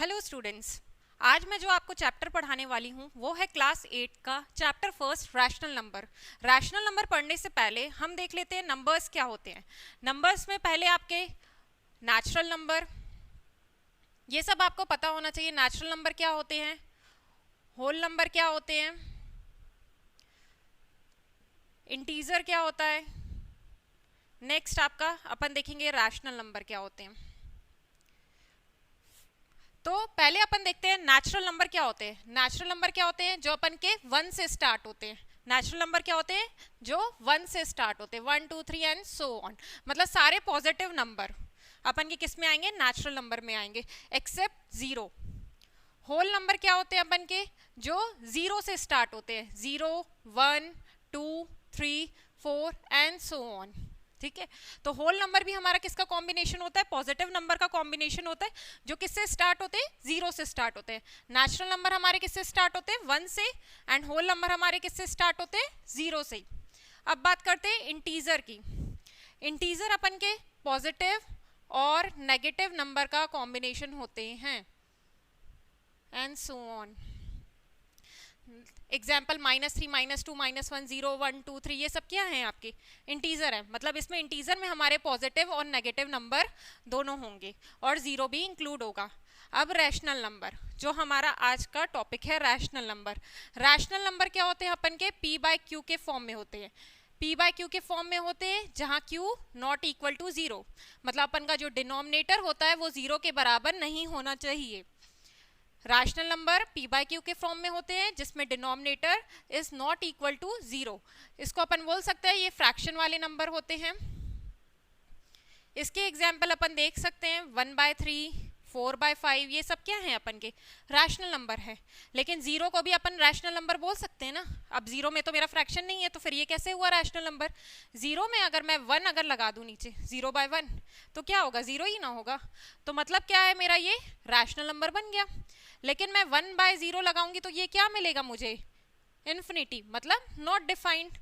Hello students, आज मैं जो आपको चैप्टर पढ़ाने वाली हूँ वो है क्लास 8 का chapter first rational number. Rational number पढ़ने से पहले हम देख लेते हैं नंबर्स क्या होते हैं। नंबर्स में पहले आपके नेचुरल नंबर, ये सब आपको पता होना चाहिए। नेचुरल नंबर क्या होते हैं, होल नंबर क्या होते हैं, इंटीजर क्या होता है। नेक्स्ट आपका अपन देखेंगे रैशनल नंबर क्या होते हैं। तो पहले अपन देखते हैं नेचुरल नंबर क्या होते हैं। नेचुरल नंबर क्या होते हैं जो अपन के 1 से स्टार्ट होते हैं। नेचुरल नंबर क्या होते हैं जो 1 से स्टार्ट होते हैं, 1 2 3 एंड सो ऑन। मतलब सारे पॉजिटिव नंबर अपन के किस में आएंगे, नेचुरल नंबर में आएंगे, एक्सेप्ट जीरो। होल नंबर क्या होते हैं अपन के जो 0 से स्टार्ट होते हैं, 0 1 2 3 4 एंड सो ऑन। ठीक है, तो होल नंबर भी हमारा किसका कॉम्बिनेशन होता है, पॉजिटिव नंबर का कॉम्बिनेशन होता है जो किससे स्टार्ट होते हैं, 0 से स्टार्ट होते हैं। नेचुरल नंबर हमारे किससे स्टार्ट होते हैं, 1 से, एंड होल नंबर हमारे किससे स्टार्ट होते हैं, 0 से। अब बात करते हैं इंटीजर की। इंटीजर अपन के पॉजिटिव और नेगेटिव नंबर का कॉम्बिनेशन होते हैं एंड सो ऑन। एग्जाम्पल -3 -2 -1 0 1 2 3, ये सब क्या है आपके इंटीजर है। मतलब इसमें इंटीजर में हमारे पॉजिटिव और नेगेटिव नंबर दोनों होंगे और जीरो भी इंक्लूड होगा। अब रैशनल नंबर जो हमारा आज का टॉपिक है, रैशनल नंबर। रैशनल नंबर क्या होते हैं अपन के, P बाय Q के फॉर्म में होते हैं। P बाय Q के फॉर्म में होते हैं जहां Q नॉट इक्वल टू 0। मतलब अपन का जो डिनोमिनेटर होता है वो 0 के बराबर नहीं होना चाहिए। Rational number P by Q के फॉर्म में होते हैं जिसमें denominator is not equal to 0। इसको अपन बोल सकते हैं ये फ्रैक्शन वाले नंबर होते हैं। इसके एग्जाम्पल अपन देख सकते हैं 1/3 4/5, ये सब क्या है अपन के रैशनल नंबर है। लेकिन 0 को भी अपन रैशनल नंबर बोल सकते हैं ना। अब 0 में तो मेरा फ्रैक्शन नहीं है तो फिर ये कैसे हुआ रैशनल नंबर। 0 में अगर मैं 1 अगर लगा दूं नीचे, 0/1, तो क्या होगा, 0 ही ना होगा। तो मतलब क्या है, मेरा ये रैशनल नंबर बन गया। लेकिन मैं 1/0 लगाऊंगी तो ये क्या मिलेगा मुझे, इन्फिनिटी, मतलब नॉट डिफाइंड।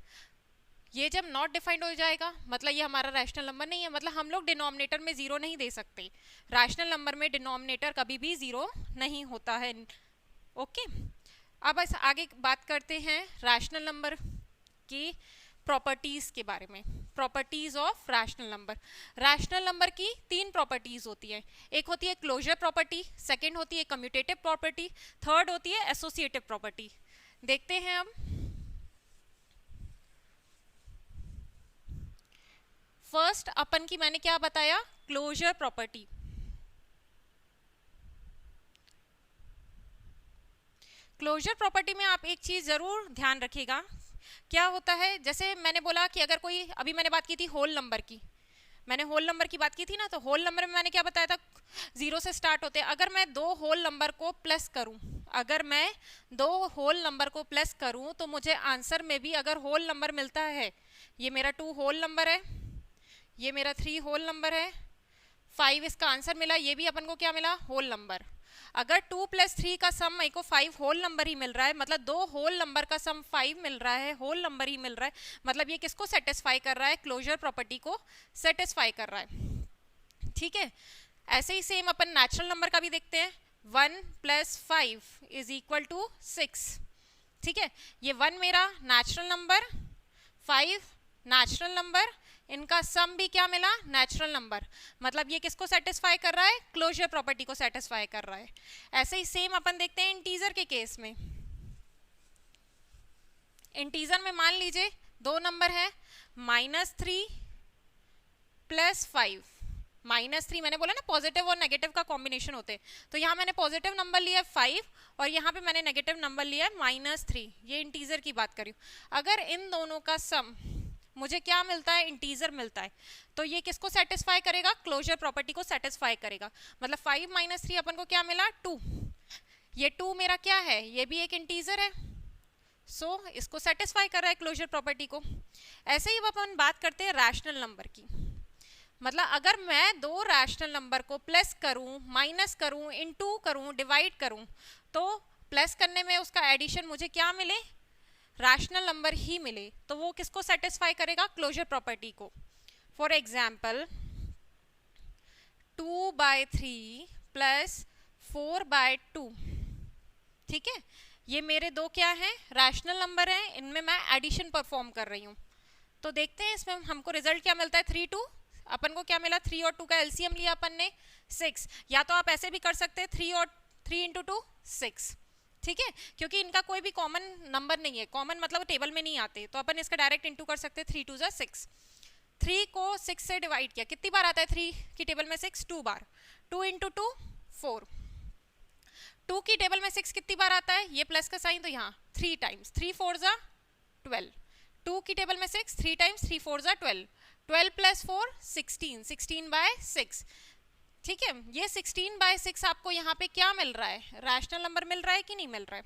ये जब नॉट डिफाइंड हो जाएगा मतलब ये हमारा रैशनल नंबर नहीं है। मतलब हम लोग डिनोमिनेटर में 0 नहीं दे सकते। रैशनल नंबर में डिनोमिनेटर कभी भी 0 नहीं होता है। ओके, अब इस आगे बात करते हैं रैशनल नंबर की प्रॉपर्टीज के बारे में। Properties of rational number. Rational number की 3 प्रॉपर्टीज होती है। एक होती है क्लोजर प्रॉपर्टी, सेकंड होती है कम्यूटेटिव प्रॉपर्टी, थर्ड होती है एसोसिएटिव प्रॉपर्टी। देखते हैं अब। फर्स्ट अपन की मैंने क्या बताया, क्लोजर प्रॉपर्टी। क्लोजर प्रॉपर्टी में आप एक चीज जरूर ध्यान रखिएगा, क्या होता है, जैसे मैंने बोला कि अगर कोई, अभी मैंने बात की थी होल नंबर की, मैंने होल नंबर की बात की थी ना, तो होल नंबर में मैंने क्या बताया था, 0 से स्टार्ट होते हैं। अगर मैं 2 होल नंबर को प्लस करूं, अगर मैं 2 होल नंबर को प्लस करूं तो मुझे आंसर में भी अगर होल नंबर मिलता है, ये मेरा 2 होल नंबर है, ये मेरा 3 होल नंबर है, 5 इसका आंसर मिला, ये भी अपन को क्या मिला, होल नंबर। अगर 2 + 3 का सम मेरे को 5 होल नंबर ही मिल रहा है, मतलब 2 होल नंबर का सम 5 मिल रहा है, होल नंबर ही मिल रहा है, मतलब ये किसको सेटिस्फाई कर रहा है, क्लोजर प्रॉपर्टी को सेटिस्फाई कर रहा है। ठीक है, ऐसे ही सेम अपन नेचुरल नंबर का भी देखते हैं। 1 + 5 = 6। ठीक है, ये 1 मेरा नेचुरल नंबर, 5 नेचुरल नंबर, इनका सम भी क्या मिला, नेचुरल नंबर। मतलब ये किसको सेटिस्फाई कर रहा है, क्लोजर प्रॉपर्टी को सेटिस्फाई कर रहा है। ऐसे ही सेम अपन देखते हैं इंटीजर के केस में। इंटीजर में मान लीजिए 2 नंबर है, -3 + 5। -3 मैंने बोला ना पॉजिटिव और नेगेटिव का कॉम्बिनेशन होते हैं, तो यहाँ मैंने पॉजिटिव नंबर लिया है 5 और यहाँ पे मैंने नेगेटिव नंबर लिया है -3। ये इंटीजर की बात कर रही हूँ। अगर इन दोनों का सम मुझे क्या मिलता है, इंटीजर मिलता है, तो ये किसको सेटिस्फाई करेगा, क्लोजर प्रॉपर्टी को सेटिस्फाई करेगा। मतलब 5 - 3 अपन को क्या मिला, 2। ये 2 मेरा क्या है, ये भी एक इंटीजर है, सो इसको सेटिस्फाई कर रहा है क्लोजर प्रॉपर्टी को। ऐसे ही अपन बात करते हैं रैशनल नंबर की। मतलब अगर मैं 2 रैशनल नंबर को प्लस करूं, माइनस करूं, इनटू करूं, डिवाइड करूं, तो प्लस करने में उसका एडिशन मुझे क्या मिले, रैशनल नंबर ही मिले, तो वो किसको सेटिस्फाई करेगा, क्लोजर प्रॉपर्टी को। For example 2/3 + 4/2। ठीक है, ये मेरे दो क्या हैं, रैशनल नंबर हैं, इनमें मैं एडिशन परफॉर्म कर रही हूँ। तो देखते हैं इसमें हमको रिजल्ट क्या मिलता है। 3 2, अपन को क्या मिला, 3 और 2 का एलसीएम लिया अपन ने 6। या तो आप ऐसे भी कर सकते हैं 3 इंटू 2 6। ठीक है, क्योंकि इनका कोई भी कॉमन नंबर नहीं है, कॉमन मतलब टेबल में नहीं आते, तो अपन इसका डायरेक्ट इंटू कर सकते हैं। 3 2 6। 3 को 6 से डिवाइड किया, कितनी बार आता है 3 की टेबल में 6, 2 बार। 2 इंटू 2 4। 2 की टेबल में 6 कितनी बार आता है, ये प्लस का साइन, तो यहाँ 3 टाइम्स, 3 4 जा 12। 2 की टेबल में 6, 3 टाइम्स, 3 4 जा 12। 12 प्लस 4 16, 16/6। ठीक है, ये 16/6 आपको यहाँ पे क्या मिल रहा है, रैशनल नंबर मिल रहा है कि नहीं मिल रहा है।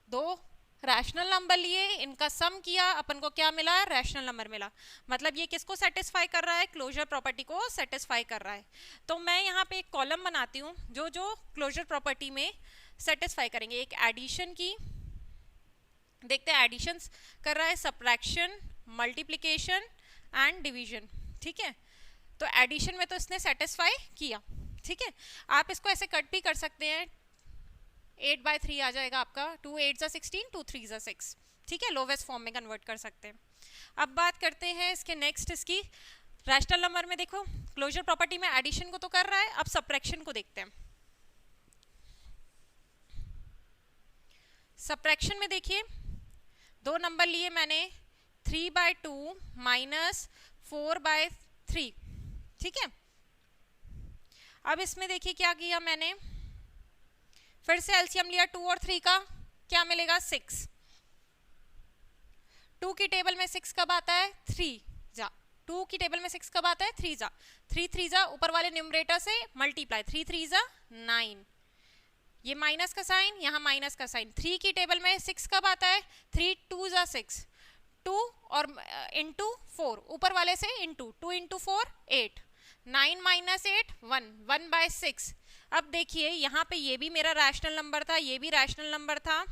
दो रैशनल नंबर लिए, इनका सम किया, अपन को क्या मिला, रैशनल नंबर मिला। मतलब ये किसको सेटिस्फाई कर रहा है, क्लोजर प्रॉपर्टी को सेटिस्फाई कर रहा है। तो मैं यहाँ पे एक कॉलम बनाती हूँ जो जो क्लोजर प्रॉपर्टी में सेटिस्फाई करेंगे। एक एडिशन की देखते हैं, एडिशन कर रहा है, सब्ट्रैक्शन, मल्टीप्लिकेशन एंड डिवीजन। ठीक है, तो एडिशन में तो इसने सेटिस्फाई किया। ठीक है, आप इसको ऐसे कट भी कर सकते हैं, 8/3 आ जाएगा आपका, 2 8 जा 16, 2 3 जा 6। ठीक है, लोवेस्ट फॉर्म में कन्वर्ट कर सकते हैं। अब बात करते हैं इसके नेक्स्ट, इसकी रैशनल नंबर में। देखो क्लोजर प्रॉपर्टी में एडिशन को तो कर रहा है, अब सब्ट्रैक्शन को देखते हैं। सब्ट्रैक्शन में देखिए, दो नंबर लिए मैंने, 3/2 माइनस 4/3। ठीक है, अब इसमें देखिए क्या किया मैंने, फिर से एलसीएम लिया 2 और 3 का, क्या मिलेगा 6। 2 की टेबल में 6 कब आता है, 3 जा। 2 की टेबल में 6 कब आता है, 3 जा। 3 3 जा, ऊपर वाले न्यूमरेटर से मल्टीप्लाई, 3 3 जा 9। ये माइनस का साइन, यहाँ माइनस का साइन। 3 की टेबल में 6 कब आता है, 3 2 जा 6। 2 और इंटू 4, ऊपर वाले से इंटू, 2 इंटू 4 8। 9 माइनस 8 1, 1/6। अब देखिए यहाँ पे ये भी मेरा रैशनल नंबर था, ये भी रैशनल नंबर था,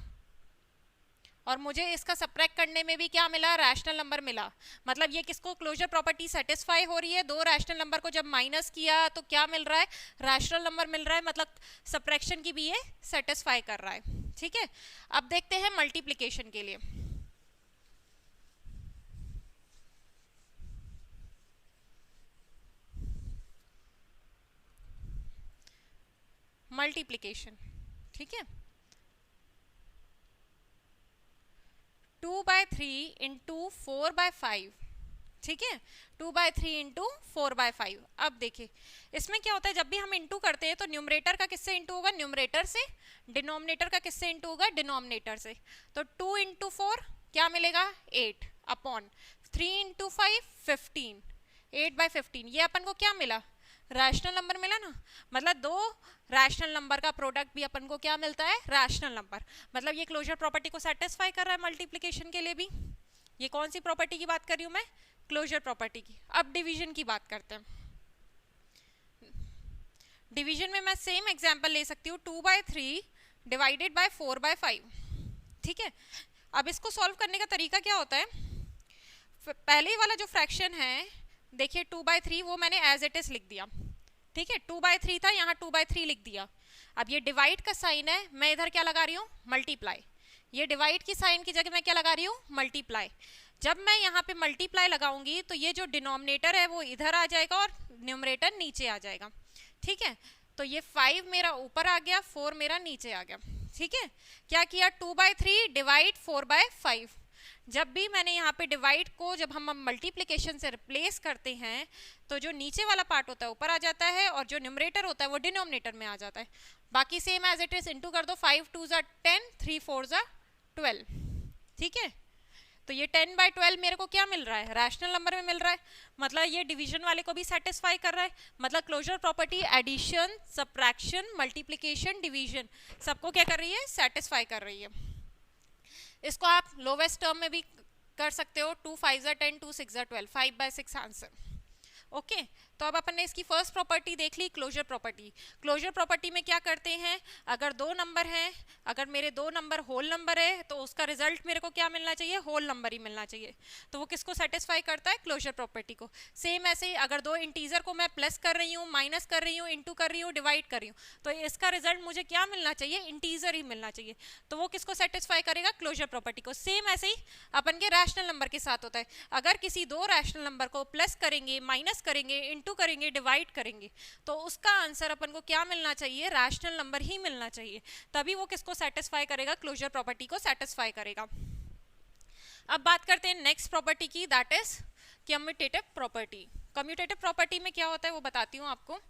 और मुझे इसका सब्ट्रैक्ट करने में भी क्या मिला, रैशनल नंबर मिला। मतलब ये किसको, क्लोजर प्रॉपर्टी सेटिस्फाई हो रही है। दो रैशनल नंबर को जब माइनस किया तो क्या मिल रहा है, रैशनल नंबर मिल रहा है, मतलब सब्ट्रैक्शन की भी ये सेटिस्फाई कर रहा है। ठीक है, अब देखते हैं मल्टीप्लिकेशन के लिए। मल्टीप्लिकेशन, ठीक है, 2/3 इंटू 4/5। ठीक है, 2/3 इंटू 4/5। अब देखिए इसमें क्या होता है, जब भी हम इंटू करते हैं तो न्यूमरेटर का किससे इंटू होगा, न्यूमरेटर से। डिनोमिनेटर का किससे इंटू होगा, डिनोमिनेटर से। तो 2 इंटू 4 क्या मिलेगा, 8 अपॉन 3 इंटू 5 15, 8/15। ये अपन को क्या मिला, रैशनल नंबर मिला ना। मतलब दो रैशनल नंबर का प्रोडक्ट भी अपन को क्या मिलता है, रैशनल नंबर। मतलब ये क्लोजर प्रॉपर्टी को सेटिस्फाई कर रहा है मल्टीप्लिकेशन के लिए भी। ये कौन सी प्रॉपर्टी की बात कर रही हूँ मैं, क्लोजर प्रॉपर्टी की। अब डिवीजन की बात करते हैं। डिवीजन में मैं सेम एग्जांपल ले सकती हूँ, 2/3 डिवाइडेड बाय 4/5। ठीक है, अब इसको सॉल्व करने का तरीका क्या होता है, पहले वाला जो फ्रैक्शन है देखिए 2/3, वो मैंने एज इट इज लिख दिया। ठीक है, 2/3 था, यहाँ 2/3 लिख दिया। अब ये डिवाइड का साइन है, मैं इधर क्या लगा रही हूँ, मल्टीप्लाई। ये डिवाइड की साइन की जगह मैं क्या लगा रही हूँ, मल्टीप्लाई। जब मैं यहाँ पे मल्टीप्लाई लगाऊंगी तो ये जो डिनोमिनेटर है वो इधर आ जाएगा और न्यूमरेटर नीचे आ जाएगा। ठीक है, तो ये 5 मेरा ऊपर आ गया, 4 मेरा नीचे आ गया। ठीक है, क्या किया, 2/3 डिवाइड 4/5। जब भी मैंने यहाँ पे डिवाइड को जब हम मल्टीप्लिकेशन से रिप्लेस करते हैं तो जो नीचे वाला पार्ट होता है ऊपर आ जाता है और जो न्यूमरेटर होता है वो डिनोमिनेटर में आ जाता है। बाकी same as it is into कर दो, 5 2 जा 10, 3 4 जा 12। ठीक है, तो ये 10/12 मेरे को क्या मिल रहा है, रैशनल नंबर में मिल रहा है। मतलब ये डिवीजन वाले को भी सेटिस्फाई कर रहा है। मतलब closure property addition, subtraction, multiplication, division सबको क्या कर रही है, सेटिस्फाई कर रही है। इसको आप लोवेस्ट टर्म में भी कर सकते हो, 2 5 जा 10, 2 6 जा 12, 5/6 आंसर। ओके, तो अब अपन ने इसकी फर्स्ट प्रॉपर्टी देख ली, क्लोजर प्रॉपर्टी। क्लोजर प्रॉपर्टी में क्या करते हैं, अगर दो नंबर हैं, अगर मेरे दो नंबर होल नंबर है तो उसका रिजल्ट मेरे को क्या मिलना चाहिए, होल नंबर ही मिलना चाहिए। तो वो किसको सेटिस्फाई करता है, क्लोजर प्रॉपर्टी को। सेम ऐसे ही अगर दो इंटीजर को मैं प्लस कर रही हूँ, माइनस कर रही हूँ, इंटू कर रही हूँ, डिवाइड कर रही हूँ, तो इसका रिजल्ट मुझे क्या मिलना चाहिए, इंटीजर ही मिलना चाहिए। तो वो किसको सेटिस्फाई करेगा, क्लोजर प्रॉपर्टी को। सेम ऐसे ही अपन के रैशनल नंबर के साथ होता है। अगर किसी दो रैशनल नंबर को प्लस करेंगे, माइनस करेंगे, इंटू करेंगे, डिवाइड करेंगे, तो उसका आंसर अपन को क्या मिलना चाहिए, रैशनल नंबर ही मिलना चाहिए। तभी वो किसको सेटिस्फाई करेगा, क्लोजर प्रॉपर्टी को सेटिस्फाई करेगा। अब बात करते हैं नेक्स्ट प्रॉपर्टी की, that is commutative property. Commutative property में क्या होता है वो बताती हूँ आपको।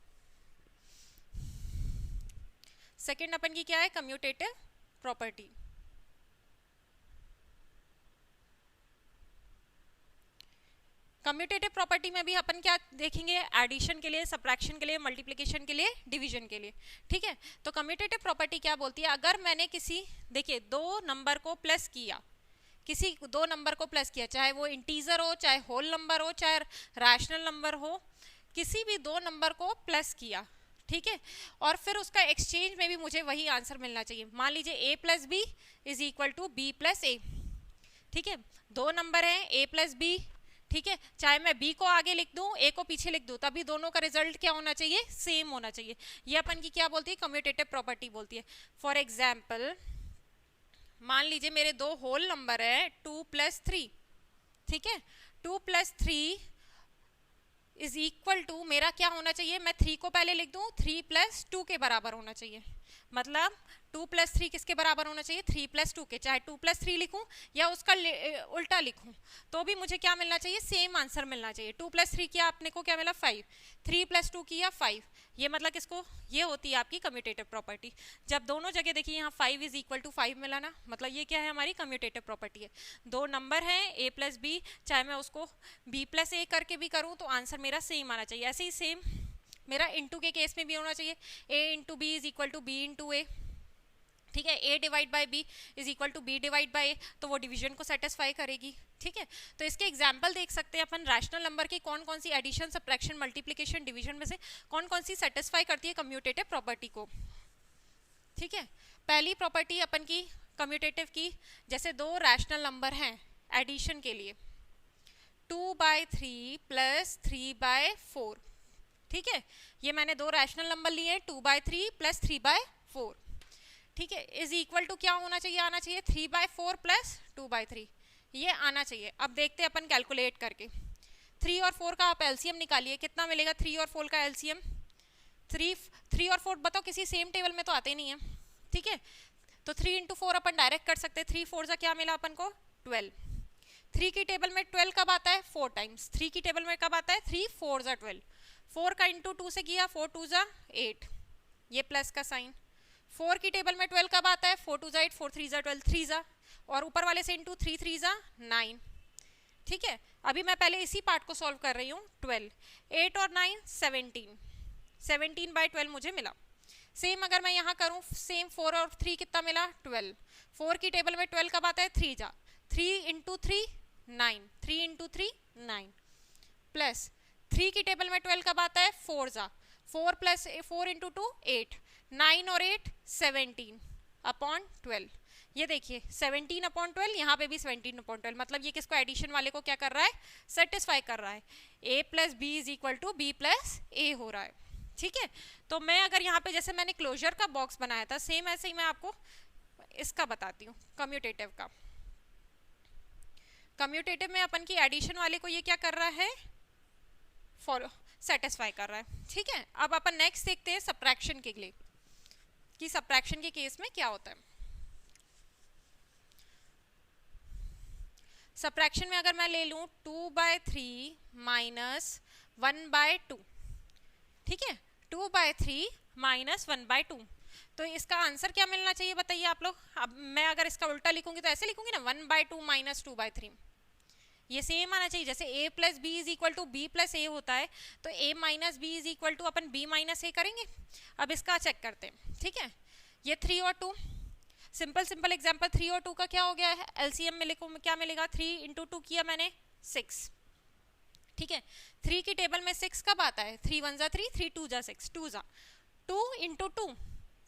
सेकंड अपन की क्या है, कम्यूटेटिव प्रॉपर्टी। कम्यूटेटिव प्रॉपर्टी में भी अपन क्या देखेंगे, एडिशन के लिए, सब्ट्रैक्शन के लिए, मल्टीप्लिकेशन के लिए, डिवीजन के लिए। ठीक है, तो कम्यूटेटिव प्रॉपर्टी क्या बोलती है, अगर मैंने किसी, देखिए दो नंबर को प्लस किया, किसी दो नंबर को प्लस किया, चाहे वो इंटीजर हो, चाहे होल नंबर हो, चाहे रैशनल नंबर हो, किसी भी दो नंबर को प्लस किया, ठीक है, और फिर उसका एक्सचेंज में भी मुझे वही आंसर मिलना चाहिए। मान लीजिए a plus B is equal to B plus A. ठीक है, दो नंबर हैं a प्लस बी, ठीक है, चाहे मैं b को आगे लिख दूं, a को पीछे लिख दूं, तभी दोनों का रिजल्ट क्या होना चाहिए, सेम होना चाहिए। ये अपन की क्या बोलती है, कम्यूटेटिव प्रॉपर्टी बोलती है। फॉर एग्जाम्पल मान लीजिए मेरे दो होल नंबर है 2 प्लस 3, ठीक है, 2 प्लस 3 इज इक्वल टू, मेरा क्या होना चाहिए, मैं 3 को पहले लिख दूं, 3 प्लस 2 के बराबर होना चाहिए। मतलब 2 प्लस 3 किसके बराबर होना चाहिए, 3 प्लस 2 के। चाहे 2 प्लस 3 लिखूं या उसका उल्टा लिखूं, तो भी मुझे क्या मिलना चाहिए, सेम आंसर मिलना चाहिए। 2 प्लस 3 किया आपने को क्या मिला 5, 3 प्लस 2 किया 5। ये मतलब किसको, ये होती है आपकी कम्यूटेटिव प्रॉपर्टी। जब दोनों जगह देखिए यहाँ 5 इज इक्वल टू 5 मिला ना, मतलब ये क्या है, हमारी कम्यूटेटिव प्रॉपर्टी है। दो नंबर हैं a प्लस बी, चाहे मैं उसको b प्लस ए करके भी करूँ तो आंसर मेरा सेम आना चाहिए। ऐसे ही सेम मेरा इंटू के केस में भी होना चाहिए, a into B is equal to B into A. ठीक है, a divide by B is equal to B divide by A, तो वो डिवीजन को सेटिस्फाई करेगी। ठीक है, तो इसके एग्जाम्पल देख सकते हैं अपन, रैशनल नंबर की कौन कौन सी एडिशन, सब्ट्रैक्शन, मल्टीप्लिकेशन, डिवीजन में से कौन कौन सी सेटिस्फाई करती है कम्यूटेटिव प्रॉपर्टी को। ठीक है, पहली प्रॉपर्टी अपन की कम्यूटेटिव की, जैसे दो रैशनल नंबर हैं एडिशन के लिए, 2/3 प्लस 3/4। ठीक है, ये मैंने दो रैशनल नंबर लिए 2/3 प्लस 3/4। ठीक है, इज इक्वल टू क्या होना चाहिए, आना चाहिए 3/4 प्लस 2/3, ये आना चाहिए। अब देखते हैं अपन कैलकुलेट करके, 3 और 4 का आप एलसीएम निकालिए, कितना मिलेगा 3 और 4 का एलसीएम, 3 और 4 बताओ किसी सेम टेबल में तो आते नहीं है। ठीक है, तो 3 इंटू 4 अपन डायरेक्ट कर सकते हैं, 3 4 जा क्या मिला अपन को 12। 3 की टेबल में 12 कब आता है, 4 टाइम्स। 3 की टेबल में कब आता है, 3 4 जा 12। 4 का इंटू 2 से किया, 4 2 जा 8, ये प्लस का साइन। 4 की टेबल में 12 कब आता है, 4 2 जा 8, 4 3 जा 12, 3 जा, और ऊपर वाले से इंटू 3 3 जा 9। ठीक है, अभी मैं पहले इसी पार्ट को सॉल्व कर रही हूँ। 12, 8 और 9 17, 17/12 मुझे मिला। सेम अगर मैं यहाँ करूँ, सेम 4 और 3 कितना मिला 12। 4 की टेबल में 12 कब आता है, 3 जा, 3 इंटू 3 9, 3 इंटू 3 9, प्लस 3 की टेबल में 12 कब आता है, 4 जा, 4 प्लस 4 इंटू 2 8, 9 और 8 17 अपॉन 12। ये देखिए 17/12, यहाँ पे भी 17/12, मतलब ये किसको, एडिशन वाले को क्या कर रहा है, सेटिस्फाई कर रहा है। a plus B is equal to B plus A हो रहा है। ठीक है, तो मैं अगर यहाँ पे जैसे मैंने क्लोजर का बॉक्स बनाया था, सेम ऐसे ही मैं आपको इसका बताती हूँ कम्यूटेटिव का। कम्यूटेटिव में अपन की एडिशन वाले को ये क्या कर रहा है, फॉलो सेटिस्फाई कर रहा है। ठीक है, अब अपन नेक्स्ट देखते हैं सब्ट्रैक्शन के लिए, कि सब्ट्रैक्शन के केस में क्या होता है। सब्ट्रैक्शन में अगर मैं ले लूँ 2/3 माइनस 1/2, ठीक है, 2/3 माइनस 1/2, तो इसका आंसर क्या मिलना चाहिए बताइए आप लोग। अब मैं अगर इसका उल्टा लिखूंगी तो ऐसे लिखूंगी ना, 1/2 माइनस 2/3, ये सेम आना चाहिए। जैसे a plus B is equal to B plus A होता है, तो a minus B is equal to अपन b माइनस ए करेंगे। अब इसका चेक करते हैं। ठीक है, ये 3 और 2, सिंपल एग्जांपल, 3 और 2 का क्या हो गया है, एलसीएम में लिखूं क्या मिलेगा, 3 इंटू 2 किया मैंने 6, ठीक है। 3 की टेबल में 6 कब आता है? 3 1 जा 3, 3 2 जा 6, 2 जा 2 इंटू 2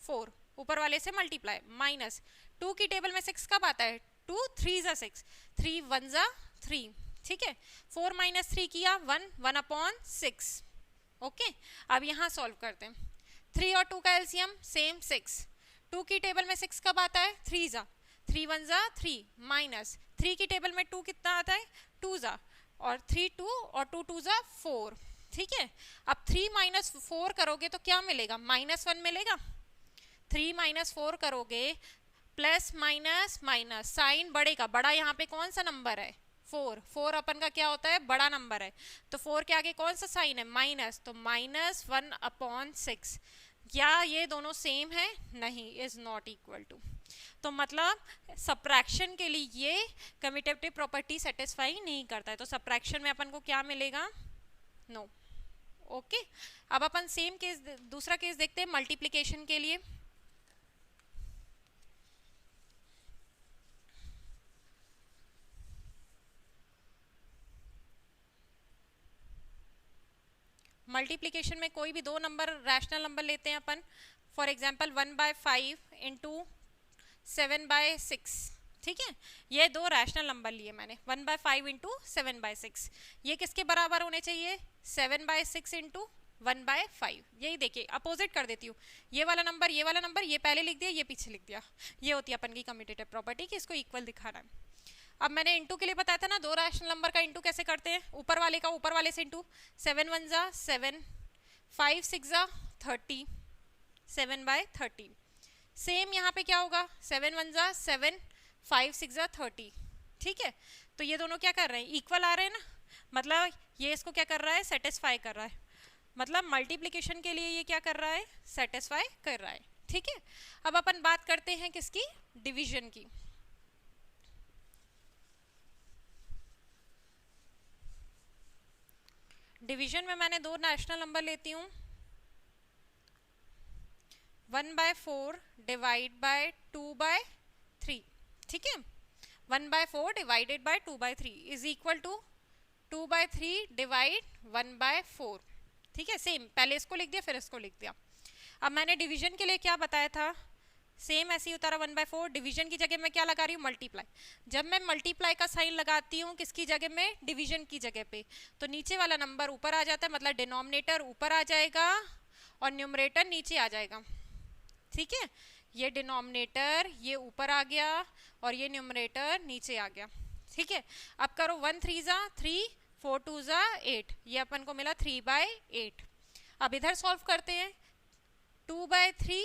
4, ऊपर वाले से मल्टीप्लाई, माइनस 2 की टेबल में 6 कब आता है? 2 3 जा 6, 3 1 जा 3, ठीक है। 4 माइनस 3 किया 1, 1 अपॉन 6, ओके। अब यहाँ सॉल्व करते हैं। 3 और 2 का एलसीएम सेम 6, 2 की टेबल में 6 कब आता है? 3 जा, 3 1 जा 3, माइनस 3 की टेबल में 2 कितना आता है? 2 जा, और 3 2 और 2 2 जा 4, ठीक है। अब 3 माइनस 4 करोगे तो क्या मिलेगा? -1 मिलेगा। 3 माइनस 4 करोगे, प्लस माइनस माइनस, साइन बढ़ेगा, बड़ा यहाँ पे कौन सा नंबर है? 4, 4 अपन का क्या होता है? बड़ा नंबर है, तो 4 के आगे कौन सा साइन है? माइनस, तो -1 अपॉन 6। क्या ये दोनों सेम है? नहीं, इज नॉट इक्वल टू। तो मतलब सब्ट्रैक्शन के लिए ये कम्यूटेटिव प्रॉपर्टी सेटिस्फाई नहीं करता है, तो सब्ट्रैक्शन में अपन को क्या मिलेगा? No, okay. अब अपन सेम केस, दूसरा केस देखते हैं मल्टीप्लिकेशन के लिए। मल्टीप्लिकेशन में कोई भी दो नंबर, रैशनल नंबर लेते हैं अपन। फॉर एग्जांपल 1/5 इंटू 7/6, ठीक है। ये दो रैशनल नंबर लिए मैंने, 1/5 इंटू 7/6। ये किसके बराबर होने चाहिए? 7/6 इंटू 1/5। यही देखिए, अपोजिट कर देती हूँ, ये वाला नंबर ये वाला नंबर, ये पहले लिख दिया ये पीछे लिख दिया। ये होती है अपन की कम्यूटेटिव प्रॉपर्टी कि इसको इक्वल दिखाना है। अब मैंने इंटू के लिए बताया था ना, दो रैशनल नंबर का इंटू कैसे करते हैं? ऊपर वाले का ऊपर वाले से इंटू, 7 1 जा 7, 5 6 जा 30, 7/30। सेम यहाँ पे क्या होगा? 7 1 जा 7, 5 6 जा 30, ठीक है। तो ये दोनों क्या कर रहे हैं? इक्वल आ रहे हैं ना, मतलब ये इसको क्या कर रहा है? सेटिस्फाई कर रहा है। मतलब मल्टीप्लिकेशन के लिए ये क्या कर रहा है? सेटिस्फाई कर रहा है, ठीक है। अब अपन बात करते हैं किसकी? डिवीजन की। डिवीजन में मैंने दो रैशनल नंबर लेती हूँ, 1/4 डिवाइड बाय 2/3, ठीक है। 1/4 divided by 2/3 is equal to 2/3 divide 1/4, ठीक है। सेम, पहले इसको लिख दिया फिर इसको लिख दिया। अब मैंने डिवीजन के लिए क्या बताया था? सेम ऐसे ही उतारा, 1/4, डिवीजन की जगह मैं क्या लगा रही हूँ? मल्टीप्लाई। जब मैं मल्टीप्लाई का साइन लगाती हूँ किसकी जगह में? डिवीजन की जगह पे, तो नीचे वाला नंबर ऊपर आ जाता है, मतलब डिनोमिनेटर ऊपर आ जाएगा और न्यूमरेटर नीचे आ जाएगा, ठीक है। ये डिनोमिनेटर ये ऊपर आ गया और ये न्यूमरेटर नीचे आ गया, ठीक है। अब करो 1 3 जा 3, 4 2 जा 8, ये अपन को मिला 3/8। अब इधर सॉल्व करते हैं, 2/3,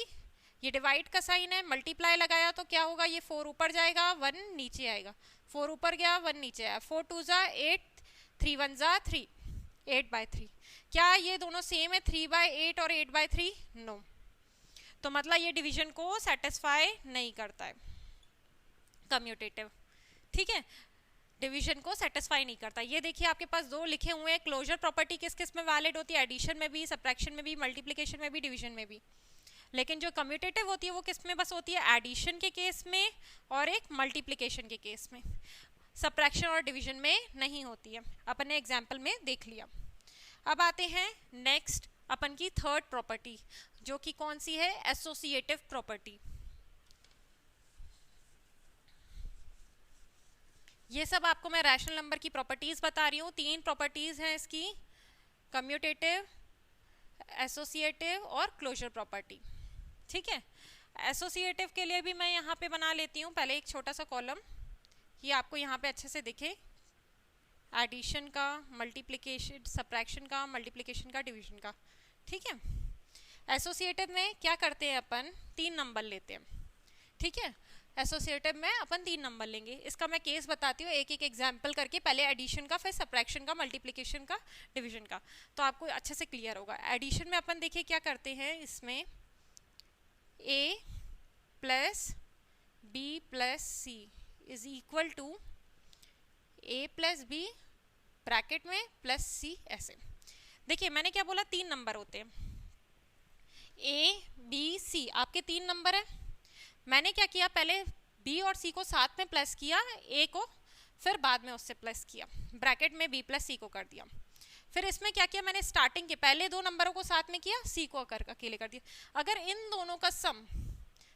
ये डिवाइड का साइन है, मल्टीप्लाई लगाया तो क्या होगा? ये 4 ऊपर जाएगा 1 नीचे आएगा, 4 ऊपर गया 1 नीचे आया, 4 2 जा 8, 3 1 जा 3, 8/3। क्या ये दोनों सेम है 3/8 और 8/3? नो। तो मतलब ये डिवीजन को सेटिस्फाई नहीं करता है, कम्यूटेटिव, ठीक है। डिवीजन को सेटिस्फाई नहीं करता। ये देखिए आपके पास दो लिखे हुए हैं, क्लोजर प्रॉपर्टी किस किस में वैलिड होती है? एडिशन में भी, सब्ट्रैक्शन में भी, मल्टीप्लिकेशन में भी, डिवीजन में भी। लेकिन जो कम्यूटेटिव होती है वो किस में बस होती है? एडिशन के केस में और एक मल्टीप्लिकेशन के केस में, सब्ट्रैक्शन और डिवीजन में नहीं होती है। अपन ने एग्जाम्पल में देख लिया। अब आते हैं नेक्स्ट अपन की थर्ड प्रॉपर्टी, जो कि कौन सी है? Associative property. ये सब आपको मैं रैशनल नंबर की प्रॉपर्टीज बता रही हूँ। तीन प्रॉपर्टीज हैं इसकी, कम्यूटेटिव, एसोसिएटिव और क्लोजर प्रॉपर्टी, ठीक है। एसोसिएटिव के लिए भी मैं यहाँ पे बना लेती हूँ पहले एक छोटा सा कॉलम, ये आपको यहाँ पे अच्छे से दिखे, एडिशन का, मल्टीप्लिकेशन, सब्ट्रैक्शन का, मल्टीप्लिकेशन का, डिवीजन का, ठीक है। एसोसिएटिव में क्या करते हैं अपन? 3 नंबर लेते हैं, ठीक है। एसोसिएटिव में अपन 3 नंबर लेंगे। इसका मैं केस बताती हूँ एक एक एग्जाम्पल करके, पहले एडिशन का, फिर सब्ट्रैक्शन का, मल्टीप्लिकेशन का, डिवीजन का, तो आपको अच्छे से क्लियर होगा। एडिशन में अपन देखिए क्या करते हैं, इसमें a plus b plus c is equal to a plus b bracket में प्लस c, ऐसे। देखिए मैंने क्या बोला? 3 नंबर होते हैं, a b c, आपके 3 नंबर है। मैंने क्या किया? पहले b और c को साथ में प्लस किया, a को फिर बाद में उससे प्लस किया, ब्रैकेट में b प्लस c को कर दिया। फिर इसमें क्या किया मैंने, स्टार्टिंग के पहले दो नंबरों को साथ में किया, सी को अकेले कर दिया। अगर इन दोनों का सम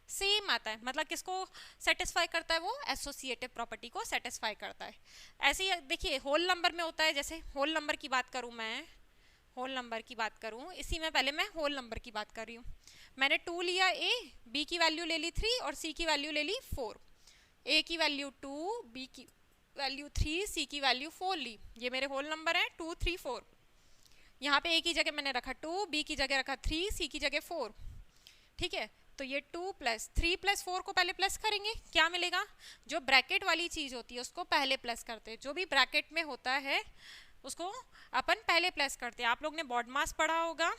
सेम आता है, मतलब किसको सेटिस्फाई करता है, वो एसोसिएटिव प्रॉपर्टी को सेटिस्फाई करता है। ऐसे ही देखिए होल नंबर में होता है, जैसे होल नंबर की बात करूं मैं, होल नंबर की बात करूं, इसी में पहले मैं होल नंबर की बात कर रही हूँ। मैंने 2 लिया ए, बी की वैल्यू ले ली 3 और सी की वैल्यू ले ली 4। ए की वैल्यू 2, बी की वैल्यू 3, सी की वैल्यू 4 ली। ये मेरे होल नंबर है 2 3 4। यहाँ पे ए की जगह मैंने रखा 2, बी की जगह रखा 3, सी की जगह 4। ठीक है, तो ये 2 प्लस 3 प्लस 4 को पहले प्लस करेंगे, क्या मिलेगा, जो ब्रैकेट वाली चीज होती है उसको पहले प्लस करते हैं, जो भी ब्रैकेट में होता है उसको अपन पहले प्लस करते हैं। आप लोग ने बॉड मास पढ़ा होगा,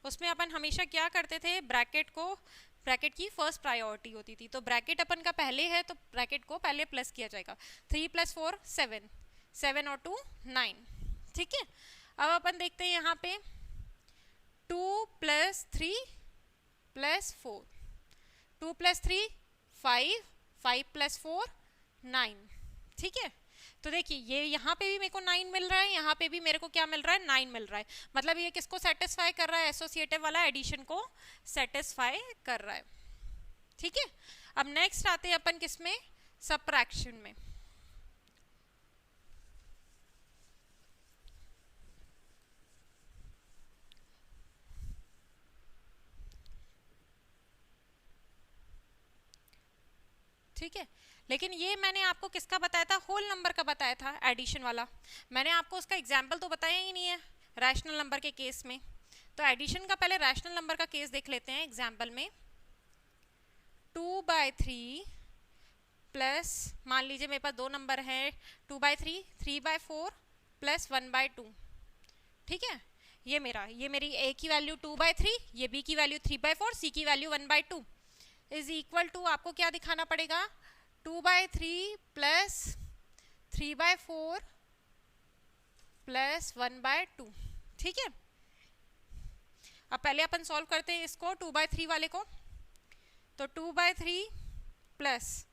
उसमें अपन हमेशा क्या करते थे, ब्रैकेट को, ब्रैकेट की फर्स्ट प्रायोरिटी होती थी, तो ब्रैकेट अपन का पहले है तो ब्रैकेट को पहले प्लस किया जाएगा। 3 प्लस 4 7, 7 और 2 9। ठीक है, अब अपन देखते हैं यहाँ पे 2 प्लस 3 प्लस 4, 2 प्लस 3 5, 5 प्लस 4 9। ठीक है, तो देखिए ये यहाँ पे भी मेरे को 9 मिल रहा है, यहाँ पे भी मेरे को क्या मिल रहा है, 9 मिल रहा है। मतलब ये किसको सेटिस्फाई कर रहा है, एसोसिएटिव वाला एडिशन को सेटिस्फाई कर रहा है। ठीक है, अब नेक्स्ट आते हैं अपन किसमें, सबट्रैक्शन में। ठीक है, लेकिन ये मैंने आपको किसका बताया था, होल नंबर का बताया था, एडिशन वाला। मैंने आपको उसका एग्जाम्पल तो बताया ही नहीं है रैशनल नंबर के केस में। तो एडिशन का पहले रैशनल नंबर का केस देख लेते हैं एग्जाम्पल में। 2/3 प्लस, मान लीजिए मेरे पास दो नंबर है, 2/3, 3/4 प्लस 1/2। ठीक है, ये मेरी ए की वैल्यू 2/3, ये बी की वैल्यू 3/4, सी की वैल्यू 1/2 इज इक्वल टू, आपको क्या दिखाना पड़ेगा, 2/3 प्लस 3/4 प्लस 1/2। ठीक है, अब पहले अपन सॉल्व करते हैं इसको 2/3 वाले को। तो 2/3 प्लस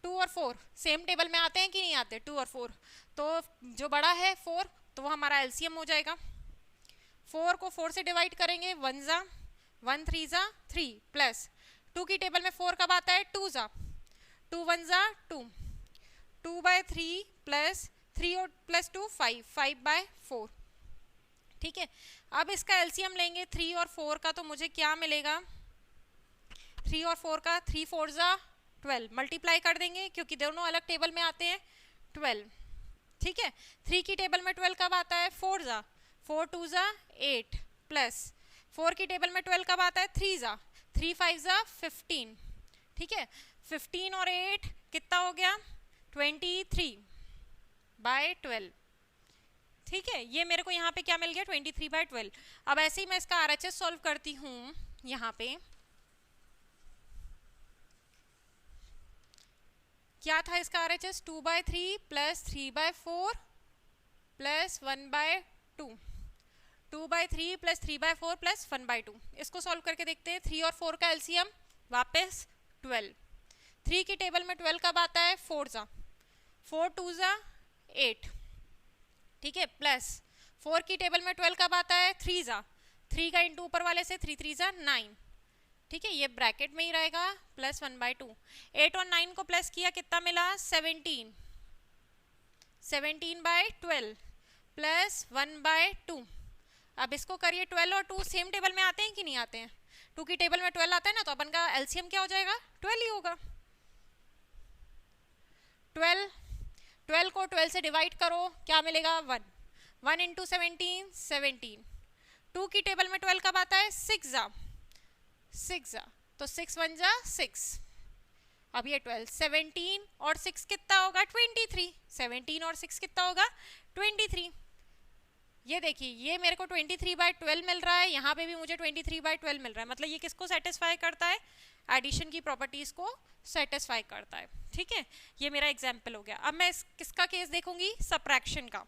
2 और 4 सेम टेबल में आते हैं कि नहीं आते, 2 और 4, तो जो बड़ा है 4 तो वो हमारा एलसीएम हो जाएगा। 4 को 4 से डिवाइड करेंगे, 1 जा 1, 3 जा 3 प्लस 2 की टेबल में 4 कब आता है, 2 जा 2 1 जा 2, 2/3 प्लस 3 और प्लस 2 5, 5/4। ठीक है, अब इसका एलसीएम लेंगे 3 और 4 का, तो मुझे क्या मिलेगा, 3 और 4 का 3 4 जा 12, मल्टीप्लाई कर देंगे क्योंकि दोनों अलग टेबल में आते हैं 12। ठीक है, 3 की टेबल में 12 कब आता है, 4 जा 4 2 जा 8 प्लस 4 की टेबल में 12 कब आता है, 3 जा 3 5 जा 15। ठीक है, 15 और 8 कितना हो गया, 23/12। ठीक है, ये मेरे को यहाँ पे क्या मिल गया, 23/12। अब ऐसे ही मैं इसका आरएचएस सॉल्व करती हूँ। यहाँ पे क्या था इसका RHS, 2/3 plus 3/4 plus 1/2, 2/3 plus 3/4 plus 1/2। इसको सॉल्व करके देखते हैं। 3 और 4 का एलसीएम वापस 12। 3 की टेबल में 12 कब आता है, 4 जा 4 2 जा 8। ठीक है, प्लस 4 की टेबल में 12 कब आता है, 3 जा 3 का इंटू ऊपर वाले से 3 3 जा 9। ठीक है, ये ब्रैकेट में ही रहेगा, प्लस 1/2। 8 और 9 को प्लस किया, कितना मिला, 17, 17/12 प्लस 1/2। अब इसको करिए, 12 और 2 सेम टेबल में आते हैं कि नहीं आते हैं, 2 की टेबल में 12 आता है ना, तो अपन का एलसीएम क्या हो जाएगा, 12 ही होगा। 12 को 12 से डिवाइड करो, क्या मिलेगा, 1 1 इंटू 17 17। 2 की टेबल में 12 कब आता है, 6 जा 6 जा, तो 6 1 जा 6। अब ये 12, 17 और 6 कितना होगा, 23। 17 और 6 कितना होगा, 23। ये देखिए, ये मेरे को 23/12 मिल रहा है, यहाँ पे भी मुझे 23/12 मिल रहा है। मतलब ये किसको सेटिस्फाई करता है, एडिशन की प्रॉपर्टीज को सेटिस्फाई करता है। ठीक है, ये मेरा एग्जाम्पल हो गया। अब मैं किसका केस देखूंगी, सबट्रैक्शन का।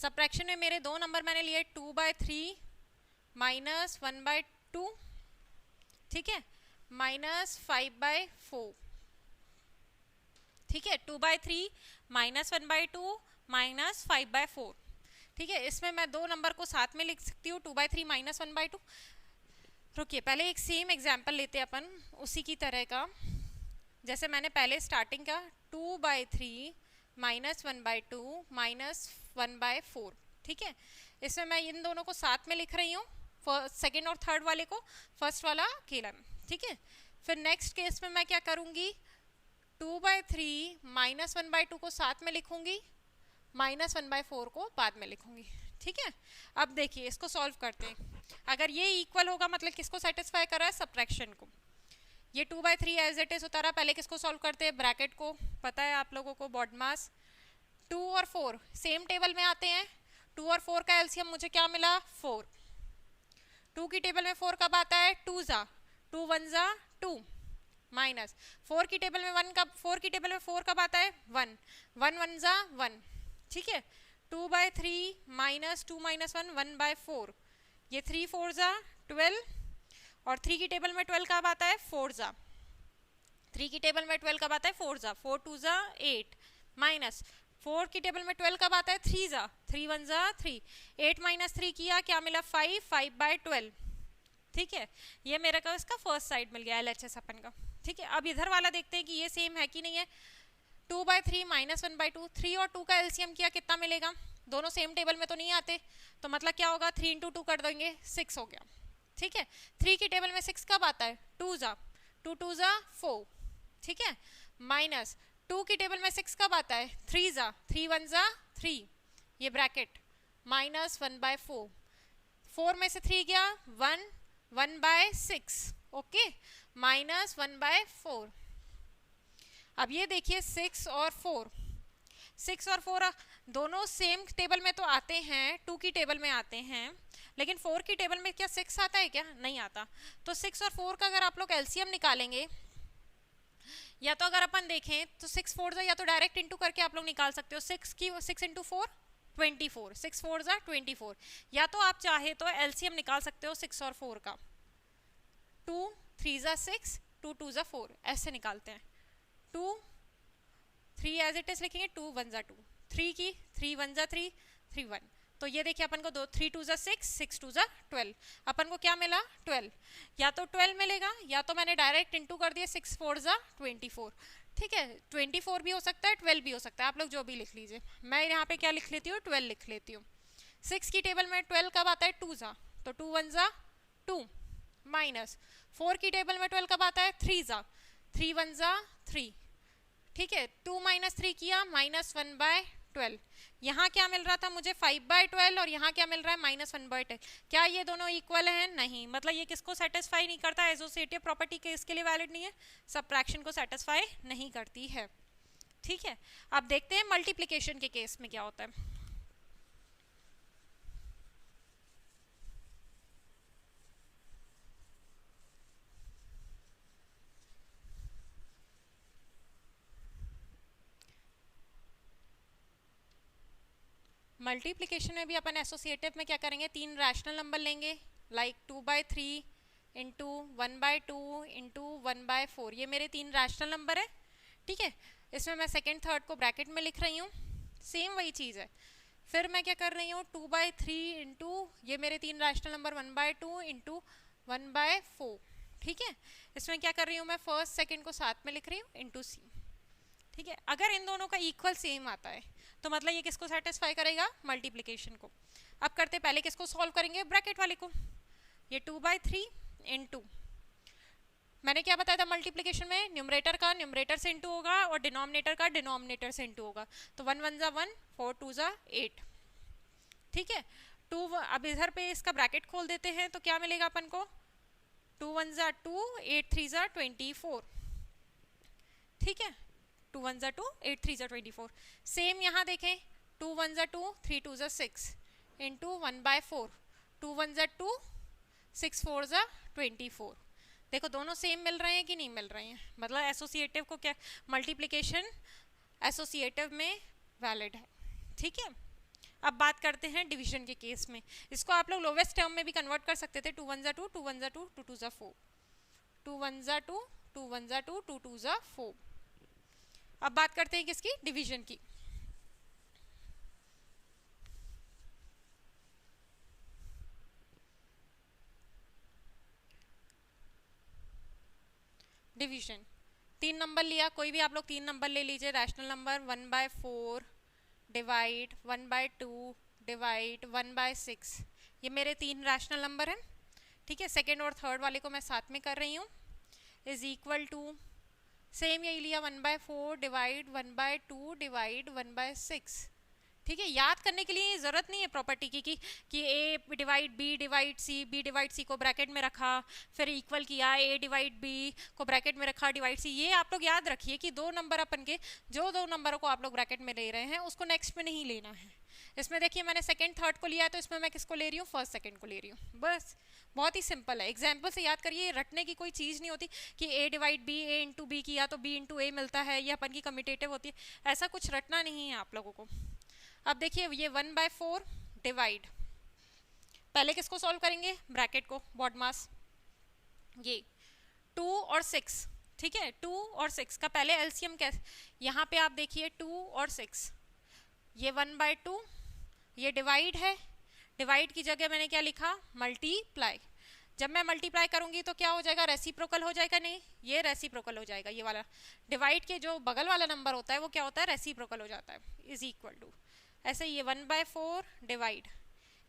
सब्ट्रैक्शन में मेरे दो नंबर मैंने लिए 2/3 माइनस 1/2, ठीक है, माइनस 5/4, ठीक है, 2/3 माइनस 1/2 माइनस 5/4, ठीक है। इसमें मैं दो नंबर को साथ में लिख सकती हूँ, 2/3 माइनस 1/2। रुकिए, पहले एक सेम एग्जाम्पल लेते हैं अपन उसी की तरह का, जैसे मैंने पहले स्टार्टिंग का 2/3 माइनस 1/2 माइनस 1/4, ठीक है। इसमें मैं इन दोनों को साथ में लिख रही हूँ, सेकेंड और थर्ड वाले को, फर्स्ट वाला अकेला में, ठीक है। फिर नेक्स्ट केस में मैं क्या करूँगी, 2/3 माइनस 1/2 को साथ में लिखूंगी, माइनस 1/4 को बाद में लिखूंगी, ठीक है। अब देखिए इसको सॉल्व करते हैं। अगर ये इक्वल होगा मतलब किसको सेटिस्फाई कर रहा है, सब्ट्रैक्शन को। ये 2/3 एज इट इज उतारा, पहले किसको सॉल्व करते हैं, ब्रैकेट को, पता है आप लोगों को बॉडमास। 2 और 4 सेम टेबल में आते हैं, 2 और 4 का एलसीएम मुझे क्या मिला, 4। 2 की टेबल में 4 कब आता है, 2 जा 2 1 जा 2, माइनस 4 की टेबल में 1 कब, 4 की टेबल में 4 कब आता है, 1 1 1 जा 1, ठीक है। 2/3 माइनस 2 माइनस 1 1/4, ये 3 4 जा 12, और 3 की टेबल में 12 कब आता है, 4 जा, 3 की टेबल में 12 कब आता है, 4 जा, 4 2 जा 8, माइनस 4 की टेबल में 12 कब आता है, 3 जा, 3 1 जा 3, 8 माइनस 3 किया क्या मिला, 5 5/12, ठीक है। ये मेरे को इसका फर्स्ट साइड मिल गया एलएचएस अपन का, ठीक है। अब इधर वाला देखते हैं कि ये सेम है कि नहीं है। 2/3 माइनस 1/2, 3 और 2 का एलसीएम किया कितना मिलेगा, दोनों सेम टेबल में तो नहीं आते, तो मतलब क्या होगा, 3 × 2 कर देंगे, 6 हो गया, ठीक है। 3 की टेबल में 6 कब आता है, 2 जा 2 2 जा 4, ठीक है, माइनस 2 की टेबल में 6 कब आता है, 3 जा 3 1 जा 3, ये ब्रैकेट, माइनस 1/4, 4 में से 3 गया 1 1/6, ओके, माइनस 1/4। अब ये देखिए 6 और 4, 6 और 4 दोनों सेम टेबल में तो आते हैं, 2 की टेबल में आते हैं, लेकिन 4 की टेबल में क्या 6 आता है, क्या नहीं आता। तो 6 और 4 का अगर आप लोग एलसीएम निकालेंगे, या तो अगर अपन देखें तो 6 4 या तो डायरेक्ट इंटू करके आप लोग निकाल सकते हो, 6 की 6 × 4 24, 6 4 24, या तो आप चाहे तो एलसीएम निकाल सकते हो 6 और 4 का, 2 3 6 2 2 4, ऐसे निकालते हैं। 2 3 एज इट इज लिखेंगे, 2 1 2, 3 की 3 1 3 3 1, तो ये देखिए अपन को 2 3 2 6 6 2 12, अपन को क्या मिला 12, या तो 12 मिलेगा या तो मैंने डायरेक्ट इंटू कर दिया, 6 4 24, ठीक है। 24 भी हो सकता है, 12 भी हो सकता है, आप लोग जो भी लिख लीजिए। मैं यहाँ पे क्या लिख लेती हूँ, 12 लिख लेती हूँ। 6 की टेबल में 12 कब आता है, 2 जा, तो 2 1 2, माइनस 4 की टेबल में 12 कब आता है, 3 जा 3 1 3, ठीक है। 2 माइनस 3 किया, माइनस 1/12, यहाँ क्या मिल रहा था मुझे 5/12, और यहाँ क्या मिल रहा है माइनस 1/10। क्या ये दोनों इक्वल हैं, नहीं, मतलब ये किसको सेटिस्फाई नहीं करता, एसोसिएटिव प्रॉपर्टी किसके लिए वैलिड नहीं है, सब्ट्रैक्शन को सेटिस्फाई नहीं करती है, ठीक है। अब देखते हैं मल्टीप्लिकेशन के केस में क्या होता है। मल्टीप्लिकेशन में भी अपन एसोसिएटिव में क्या करेंगे, 3 रैशनल नंबर लेंगे, लाइक 2/3 इंटू 1/2 इंटू 1/4, ये मेरे 3 रैशनल नंबर है, ठीक है। इसमें मैं सेकेंड थर्ड को ब्रैकेट में लिख रही हूँ, सेम वही चीज़ है। फिर मैं क्या कर रही हूँ, 2/3 इंटू ये मेरे 3 रैशनल नंबर 1/2 इंटू 1/4, ठीक है। इसमें क्या कर रही हूँ मैं, फर्स्ट सेकेंड को साथ में लिख रही हूँ इंटू सी, ठीक है। अगर इन दोनों का इक्वल सेम आता है तो मतलब ये किसको सेटिस्फाई करेगा, मल्टीप्लिकेशन को। अब करते पहले किसको सॉल्व करेंगे, ब्रैकेट वाले को। ये 2/3 इंटू, मैंने क्या बताया था मल्टीप्लिकेशन में, न्यूमरेटर का न्यूमरेटर से इंटू होगा और डिनोमिनेटर का डिनोमिनेटर से इंटू होगा, तो 1 1 1 4 2 8, ठीक है। 2, अब इधर पे इसका ब्रैकेट खोल देते हैं तो क्या मिलेगा अपन को, 2 1 2 8 3 24, ठीक है। 2 1 2 8 3 24, सेम यहाँ देखें, 2 1 2 3 2 6 इंटू 1/4, 2 1 2 6 4 24, देखो दोनों सेम मिल रहे हैं कि नहीं मिल रहे हैं, मतलब एसोसिएटिव को क्या, मल्टीप्लिकेशन एसोसिएटिव में वैलिड है, ठीक है। अब बात करते हैं डिवीजन के केस में। इसको आप लोग लोवेस्ट टर्म में भी कन्वर्ट कर सकते थे, 2 1 2, 2 1 2, 2 2 4, 2 1 2, 2 1 2, 2 2 4। अब बात करते हैं किसकी, डिवीजन की। डिवीजन 3 नंबर लिया, कोई भी आप लोग 3 नंबर ले लीजिए। रैशनल नंबर 1/4 डिवाइड 1/2 डिवाइड 1/6, ये मेरे 3 रैशनल नंबर हैं। ठीक है, सेकेंड और थर्ड वाले को मैं साथ में कर रही हूँ। इज इक्वल टू सेम यही लिया 1/4 डिवाइड 1/2 डिवाइड 1/6। ठीक है, याद करने के लिए ज़रूरत नहीं है प्रॉपर्टी की कि ए डिवाइड बी डिवाइड सी, बी डिवाइड सी को ब्रैकेट में रखा, फिर इक्वल किया, ए डिवाइड बी को ब्रैकेट में रखा डिवाइड सी। ये आप लोग याद रखिए कि 2 नंबर अपन के, जो 2 नंबरों को आप लोग ब्रैकेट में ले रहे हैं उसको नेक्स्ट में नहीं लेना है। इसमें देखिए मैंने सेकंड थर्ड को लिया है, तो इसमें मैं किसको ले रही हूँ, फर्स्ट सेकंड को ले रही हूँ। बस बहुत ही सिंपल है, एग्जाम्पल से याद करिए। रटने की कोई चीज़ नहीं होती कि ए डिवाइड बी, ए इंटू बी किया तो बी इंटू ए मिलता है, ये अपन की कम्यूटेटिव होती है। ऐसा कुछ रटना नहीं है आप लोगों को। अब देखिए ये 1/4 डिवाइड, पहले किसको सॉल्व करेंगे, ब्रैकेट को, बॉड मास, ये 2 और 6। ठीक है, 2 और 6 का पहले एलसीएम कैसे, यहाँ पे आप देखिए 2 और 6, ये 1/2, ये डिवाइड है, डिवाइड की जगह मैंने क्या लिखा, मल्टीप्लाई। जब मैं मल्टीप्लाई करूंगी तो क्या हो जाएगा, रेसिप्रोकल हो जाएगा, नहीं ये रेसिप्रोकल हो जाएगा। ये वाला डिवाइड के जो बगल वाला नंबर होता है वो क्या होता है, रेसिप्रोकल हो जाता है। इज इक्वल टू ऐसे ये 1/4 डिवाइड,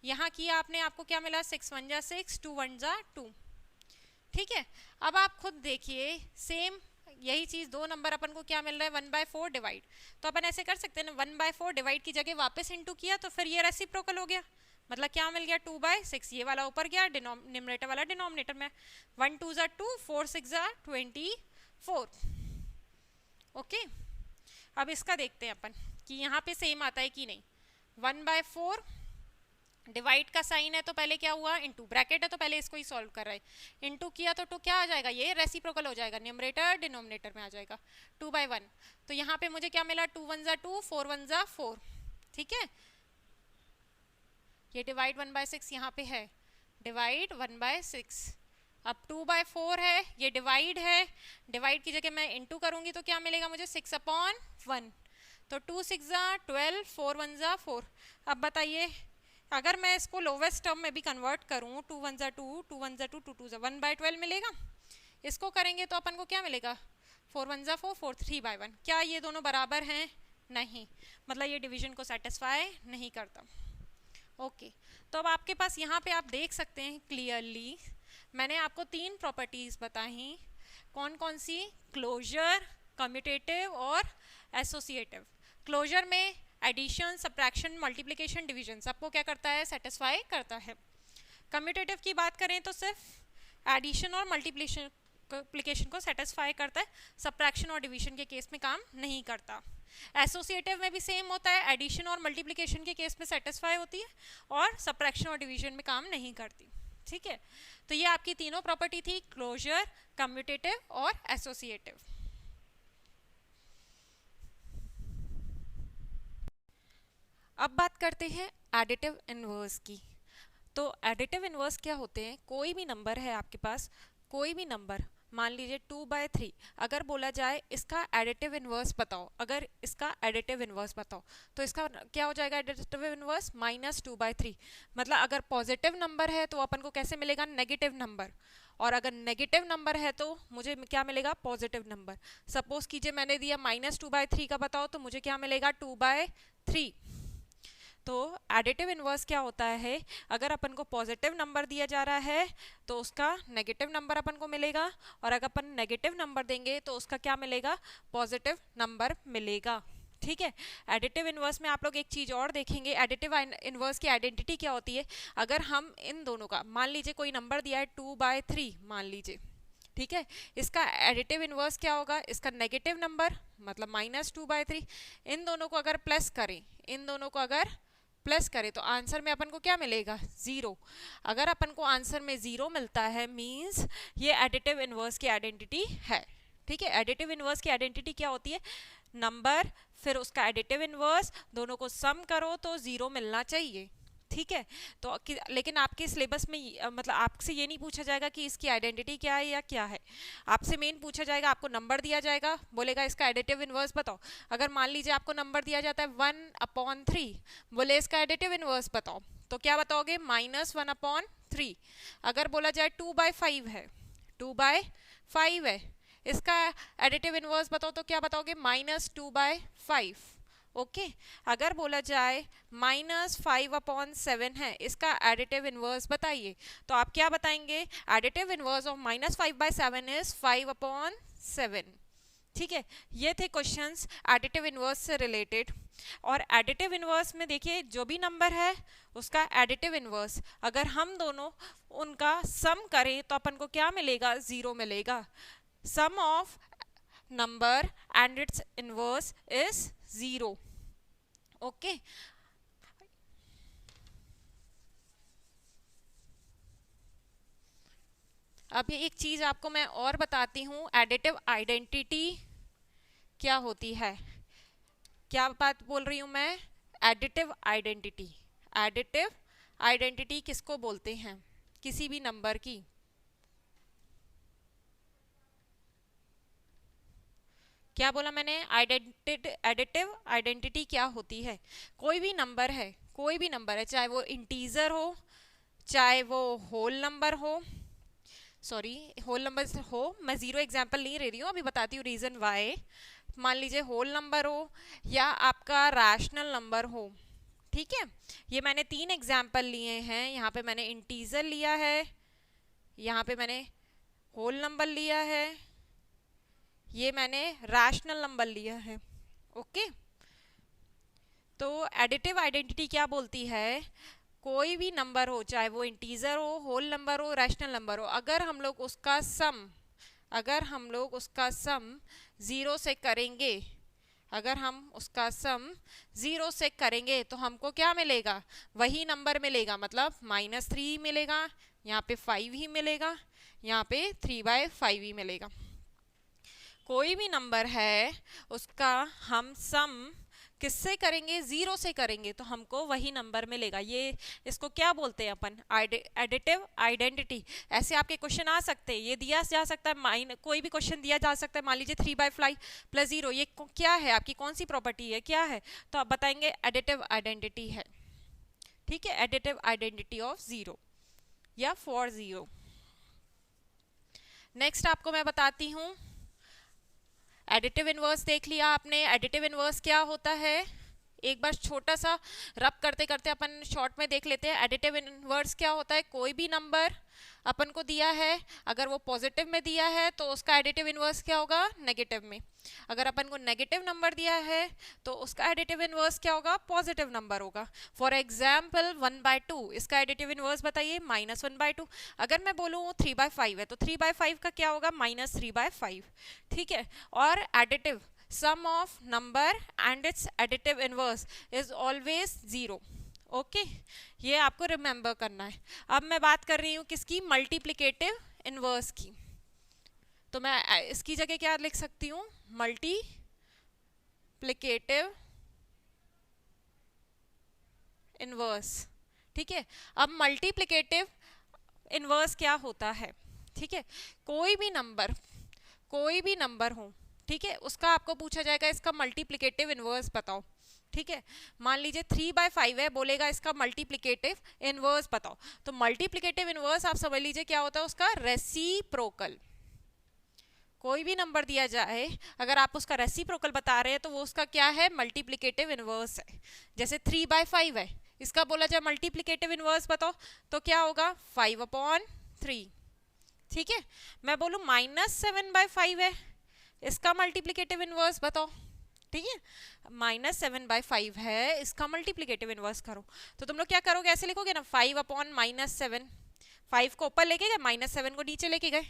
यहाँ किया आपने, आपको क्या मिला, 6 1 जा 6, 2 1 जा 2। ठीक है, अब आप खुद देखिए सेम यही चीज़ 2 नंबर अपन को क्या मिल रहा है, 1/4 डिवाइड। तो अपन ऐसे कर सकते हैं ना, 1/4 डिवाइड की जगह वापस इंटू किया तो फिर ये रेसिप्रोकल हो गया। मतलब क्या मिल गया, 2/6, ये वाला ऊपर गया, न्यूमरेटर वाला डिनोमिनेटर में। 1 2 जा 2, 4 6 जा 24। ओके, अब इसका देखते हैं अपन कि यहाँ पे सेम आता है कि नहीं। 1/4 डिवाइड का साइन है तो पहले क्या हुआ, इंटू, ब्रैकेट है तो पहले इसको ही सॉल्व कर रहा है, इंटू किया तो क्या आ जाएगा, ये रेसिप्रोकल हो जाएगा, न्यूमरेटर डिनोमिनेटर में आ जाएगा। 2/1, तो यहाँ पे मुझे क्या मिला, 2 1 जा 2, 4 1 जा 4। ठीक है, ये डिवाइड 1/6 यहाँ पे है, डिवाइड 1/6। अब 2/4 है, ये डिवाइड है, डिवाइड की जगह मैं इंटू करूंगी तो क्या मिलेगा मुझे, 6/1। तो 2 6 जा 12, 4 1 जा 4। अब बताइए अगर मैं इसको लोवेस्ट टर्म में भी कन्वर्ट करूं, 2 1 जा 2, 2 1 जा 2, 2 2 जा 1/12 मिलेगा। इसको करेंगे तो अपन को क्या मिलेगा, 4 1 जा 4, 4 3/1। क्या ये दोनों बराबर हैं, नहीं, मतलब ये डिवीजन को सेटिस्फाई नहीं करता। ओके, तो अब आपके पास यहाँ पे आप देख सकते हैं क्लियरली, मैंने आपको 3 प्रॉपर्टीज बताई। कौन कौन सी, क्लोजर, कम्यूटेटिव और एसोसिएटिव। क्लोजर में एडिशन, सब्ट्रैक्शन, मल्टीप्लिकेशन, डिवीजन सबको क्या करता है, सेटिस्फाई करता है। कम्यूटेटिव की बात करें तो सिर्फ एडिशन और मल्टीप्लिकेशन को सेटिस्फाई करता है, सब्ट्रैक्शन और डिवीजन के केस में काम नहीं करता। एसोसिएटिव में भी सेम होता है, एडिशन और मल्टीप्लिकेशन के केस में सेटिस्फाई होती है और सब्ट्रैक्शन और डिवीजन में काम नहीं करती। ठीक है, तो ये आपकी तीनों प्रॉपर्टी थी, क्लोजर, कम्यूटेटिव और एसोसिएटिव। अब बात करते हैं एडिटिव इनवर्स की। तो एडिटिव इनवर्स क्या होते हैं, कोई भी नंबर है आपके पास, कोई भी नंबर, मान लीजिए 2/3, अगर बोला जाए इसका एडिटिव इनवर्स बताओ, अगर इसका एडिटिव इनवर्स बताओ तो इसका क्या हो जाएगा, एडिटिव इनवर्स -2/3। मतलब अगर पॉजिटिव नंबर है तो अपन को कैसे मिलेगा, नेगेटिव नंबर, और अगर नेगेटिव नंबर है तो मुझे क्या मिलेगा, पॉजिटिव नंबर। सपोज कीजिए मैंने दिया -2/3 का बताओ तो मुझे क्या मिलेगा, 2/3। तो एडिटिव इनवर्स क्या होता है, अगर अपन को पॉजिटिव नंबर दिया जा रहा है तो उसका नेगेटिव नंबर अपन को मिलेगा, और अगर अपन नेगेटिव नंबर देंगे तो उसका क्या मिलेगा, पॉजिटिव नंबर मिलेगा। ठीक है, एडिटिव इनवर्स में आप लोग एक चीज़ और देखेंगे, एडिटिव इनवर्स की आइडेंटिटी क्या होती है। अगर हम इन दोनों का, मान लीजिए कोई नंबर दिया है 2/3 मान लीजिए, ठीक है, इसका एडिटिव इनवर्स क्या होगा, इसका नेगेटिव नंबर मतलब -2/3। इन दोनों को अगर प्लस करें, इन दोनों को अगर प्लस करें तो आंसर में अपन को क्या मिलेगा, 0। अगर अपन को आंसर में 0 मिलता है मींस ये एडिटिव इनवर्स की आइडेंटिटी है। ठीक है, एडिटिव इनवर्स की आइडेंटिटी क्या होती है, नंबर फिर उसका एडिटिव इनवर्स, दोनों को सम करो तो 0 मिलना चाहिए। ठीक है, तो लेकिन आपके सिलेबस में मतलब आपसे ये नहीं पूछा जाएगा कि इसकी आइडेंटिटी क्या है या क्या है। आपसे मेन पूछा जाएगा, आपको नंबर दिया जाएगा, बोलेगा इसका एडिटिव इनवर्स बताओ। अगर मान लीजिए आपको नंबर दिया जाता है 1/3, बोले इसका एडिटिव इनवर्स बताओ, तो क्या बताओगे? -1/3। अगर बोला जाए 2/5 है, 2/5 है, इसका एडिटिव इनवर्स बताओ, तो क्या बताओगे? -2/5। ओके, अगर बोला जाए -5/7 है, इसका एडिटिव इनवर्स बताइए, तो आप क्या बताएंगे? Additive inverse of -5/7 is 5/7। ठीक है, ये थे क्वेश्चंस एडिटिव इनवर्स से रिलेटेड। और एडिटिव इनवर्स में देखिए, जो भी नंबर है उसका एडिटिव इनवर्स, अगर हम दोनों उनका सम करें तो अपन को क्या मिलेगा? 0 मिलेगा। Sum of number and its inverse is 0। Okay, अब ये एक चीज आपको मैं और बताती हूँ, एडिटिव आइडेंटिटी क्या होती है। क्या बात बोल रही हूँ मैं? Additive identity. एडिटिव आइडेंटिटी किसको बोलते हैं? किसी भी नंबर की। क्या बोला मैंने? एडिटिव आइडेंटिटी क्या होती है? कोई भी नंबर है, कोई भी नंबर है, चाहे वो इंटीजर हो, चाहे वो होल नंबर हो, सॉरी होल नंबर हो, मैं जीरो एग्जांपल नहीं ले रही हूँ, अभी बताती हूँ रीजन वाई। मान लीजिए होल नंबर हो या आपका रैशनल नंबर हो, ठीक है। ये मैंने 3 एग्जांपल लिए हैं, यहाँ पे मैंने इंटीजर लिया है, यहाँ पे मैंने होल नंबर लिया है, ये मैंने रैशनल नंबर लिया है। ओके, तो एडिटिव आइडेंटिटी क्या बोलती है? कोई भी नंबर हो, चाहे वो इंटीजर हो, होल नंबर हो, रैशनल नंबर हो, अगर हम लोग उसका सम 0 से करेंगे, अगर हम उसका सम 0 से करेंगे तो हमको क्या मिलेगा? वही नंबर मिलेगा, मतलब -3 मिलेगा, यहाँ पे 5 ही मिलेगा, यहाँ पे 3/5 ही मिलेगा। कोई भी नंबर है उसका हम सम किससे करेंगे? 0 से करेंगे तो हमको वही नंबर मिलेगा। ये इसको क्या बोलते हैं अपन? Additive identity. ऐसे आपके क्वेश्चन आ सकते हैं, ये दिया जा सकता है, कोई भी क्वेश्चन दिया जा सकता है, मान लीजिए 3/5 + 0, ये क्या है? आपकी कौन सी प्रॉपर्टी है, क्या है? तो आप बताएंगे एडिटिव आइडेंटिटी है। ठीक है, एडिटिव आइडेंटिटी ऑफ 0 या फॉर 0। नेक्स्ट आपको मैं बताती हूँ, एडिटिव इनवर्स देख लिया आपने। एडिटिव इनवर्स क्या होता है? एक बार छोटा सा रब करते करते अपन शॉर्ट में देख लेते हैं। एडिटिव इनवर्स क्या होता है? कोई भी नंबर अपन को दिया है, अगर वो पॉजिटिव में दिया है तो उसका एडिटिव इनवर्स क्या होगा? नेगेटिव में। अगर अपन को नेगेटिव नंबर दिया है तो उसका एडिटिव इनवर्स क्या होगा? पॉजिटिव नंबर होगा। फॉर एग्जाम्पल 1/2, इसका एडिटिव इनवर्स बताइए, -1/2। अगर मैं बोलूँ 3/5 है तो 3/5 का क्या होगा? -3/5। ठीक है, और additive sum of number and its additive inverse is always 0। Okay, ये आपको रिमेंबर करना है। अब मैं बात कर रही हूँ किसकी? मल्टीप्लिकेटिव इनवर्स की। तो मैं इसकी जगह क्या लिख सकती हूँ? Multiplicative inverse. ठीक है, अब मल्टीप्लिकेटिव इनवर्स क्या होता है? ठीक है, कोई भी नंबर हो, ठीक है, उसका आपको पूछा जाएगा इसका मल्टीप्लिकेटिव इनवर्स बताओ। ठीक है, मान लीजिए 3/5 है, बोलेगा इसका मल्टीप्लिकेटिव इनवर्स बताओ। तो मल्टीप्लिकेटिव इनवर्स आप समझ लीजिए क्या होता है उसका? रेसिप्रोकल। कोई भी नंबर दिया जाए, अगर आप उसका रेसिप्रोकल बता रहे हैं तो वो उसका क्या है? मल्टीप्लिकेटिव इनवर्स है। जैसे 3/5 है, इसका बोला जाए मल्टीप्लिकेटिव इनवर्स बताओ, तो क्या होगा? 5/3। ठीक है, मैं बोलूँ -7/5 है, इसका मल्टीप्लिकेटिव इनवर्स बताओ। ठीक है, -7/5 है, इसका मल्टीप्लिकेटिव इनवर्स करो। तो तुम लोग क्या करोगे? ऐसे लिखोगे ना, 5/-7। 5 को ऊपर लेके गए, -7 को नीचे लेके गए।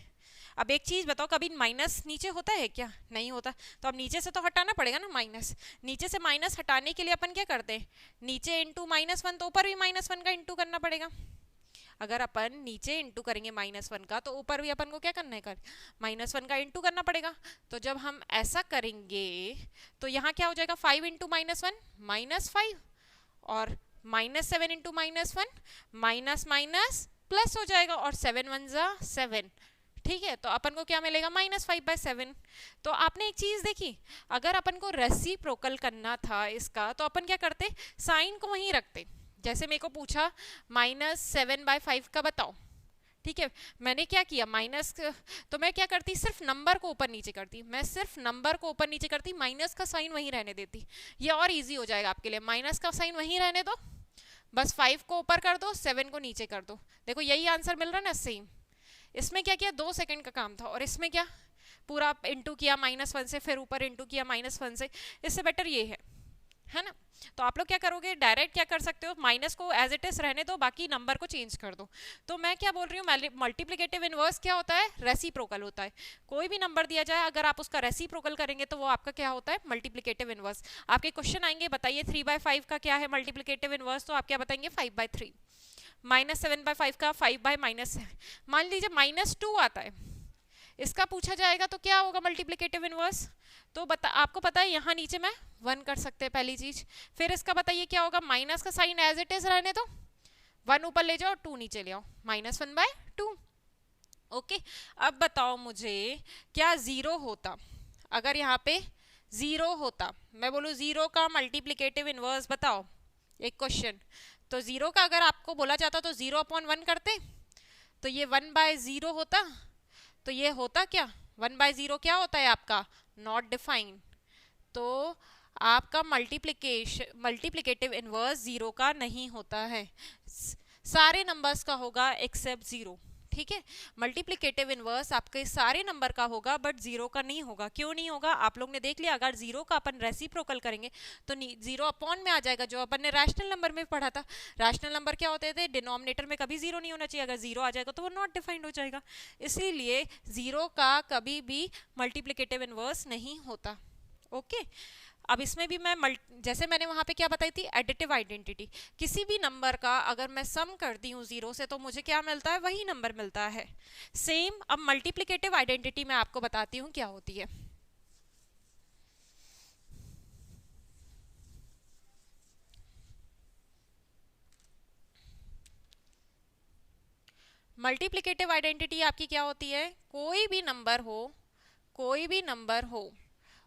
अब एक चीज बताओ, कभी माइनस नीचे होता है क्या? नहीं होता। तो अब नीचे से तो हटाना पड़ेगा ना माइनस। नीचे से माइनस हटाने के लिए अपन क्या करते हैं? नीचे इंटू -1, तो ऊपर भी -1 का इंटू करना पड़ेगा। अगर अपन नीचे इंटू करेंगे -1 का, तो ऊपर भी अपन को क्या करना है, कर -1 का इंटू करना पड़ेगा। तो जब हम ऐसा करेंगे तो यहाँ क्या हो जाएगा, 5 इंटू -1 -5, और -7 इंटू -1 माइनस माइनस प्लस हो जाएगा, और 7 1 जा 7। ठीक है, तो अपन को क्या मिलेगा, -5/7। तो आपने एक चीज देखी, अगर अपन को रेसिप्रोकल करना था इसका, तो अपन क्या करते, साइन को वहीं रखते। जैसे मेरे को पूछा -7/5 का बताओ, ठीक है, मैंने क्या किया, माइनस, तो मैं क्या करती, सिर्फ नंबर को ऊपर नीचे करती, मैं सिर्फ नंबर को ऊपर नीचे करती, माइनस का साइन वहीं रहने देती। ये और इजी हो जाएगा आपके लिए, माइनस का साइन वहीं रहने दो, बस 5 को ऊपर कर दो, 7 को नीचे कर दो। देखो यही आंसर मिल रहा है ना, सेम। इसमें क्या किया, 2 सेकंड का काम था, और इसमें क्या, पूरा इंटू किया -1 से, फिर ऊपर इंटू किया -1 से। इससे बेटर ये है ना। तो आप लोग क्या करोगे, डायरेक्ट क्या कर सकते हो, माइनस को एज इट इज रहने दो, बाकी नंबर को चेंज कर दो। तो मैं क्या बोल रही हूँ, मल्टीप्लिकेटिव इनवर्स क्या होता है, रेसिप्रोकल होता है। कोई भी नंबर दिया जाए, अगर आप उसका रेसिप्रोकल करेंगे तो वो आपका क्या होता है, मल्टीप्लिकेटिव इनवर्स। आपके क्वेश्चन आएंगे, बताइए 3/5 का क्या है मल्टीप्लिकेटिव इनवर्स, तो आप क्या बताएंगे, 5/3। -7/5 का 5/-, मान लीजिए -2 आता है, इसका पूछा जाएगा तो क्या होगा मल्टीप्लिकेटिव इनवर्स। तो आपको पता है यहाँ नीचे में 1 कर सकते हैं पहली चीज। फिर इसका बताइए क्या होगा, माइनस का साइन एज इट इज रहने दो, 1 ऊपर ले जाओ, 2 नीचे ले आओ, -1/2। ओके, अब बताओ मुझे, क्या 0 होता, अगर यहाँ पे 0 होता, मैं बोलूँ 0 का मल्टीप्लिकेटिव इनवर्स बताओ, एक क्वेश्चन। तो 0 का अगर आपको बोला जाता तो 0/1 करते, तो ये 1/0 होता। तो ये होता क्या, 1/0 क्या होता है आपका, नॉट डिफाइंड। तो आपका मल्टीप्लिकेटिव इनवर्स 0 का नहीं होता है, सारे नंबर्स का होगा एक्सेप्ट 0। ठीक है, मल्टीप्लिकेटिव इनवर्स आपके सारे नंबर का होगा, बट 0 का नहीं होगा। क्यों नहीं होगा, आप लोग ने देख लिया, अगर 0 का अपन रेसिप्रोकल करेंगे तो 0 अपॉन में आ जाएगा, जो अपन ने रैशनल नंबर में पढ़ा था। रैशनल नंबर क्या होते थे, डिनोमिनेटर में कभी 0 नहीं होना चाहिए, अगर 0 आ जाएगा तो वो नॉट डिफाइंड हो जाएगा। इसीलिए 0 का कभी भी मल्टीप्लिकेटिव इनवर्स नहीं होता। ओके, अब इसमें भी मैं जैसे मैंने वहां पे क्या बताई थी, एडिटिव आइडेंटिटी। किसी भी नंबर का अगर मैं सम करती हूँ 0 से, तो मुझे क्या मिलता है, वही नंबर मिलता है। सेम अब मल्टीप्लिकेटिव आइडेंटिटी मैं आपको बताती हूँ क्या होती है। मल्टीप्लिकेटिव आइडेंटिटी आपकी क्या होती है, कोई भी नंबर हो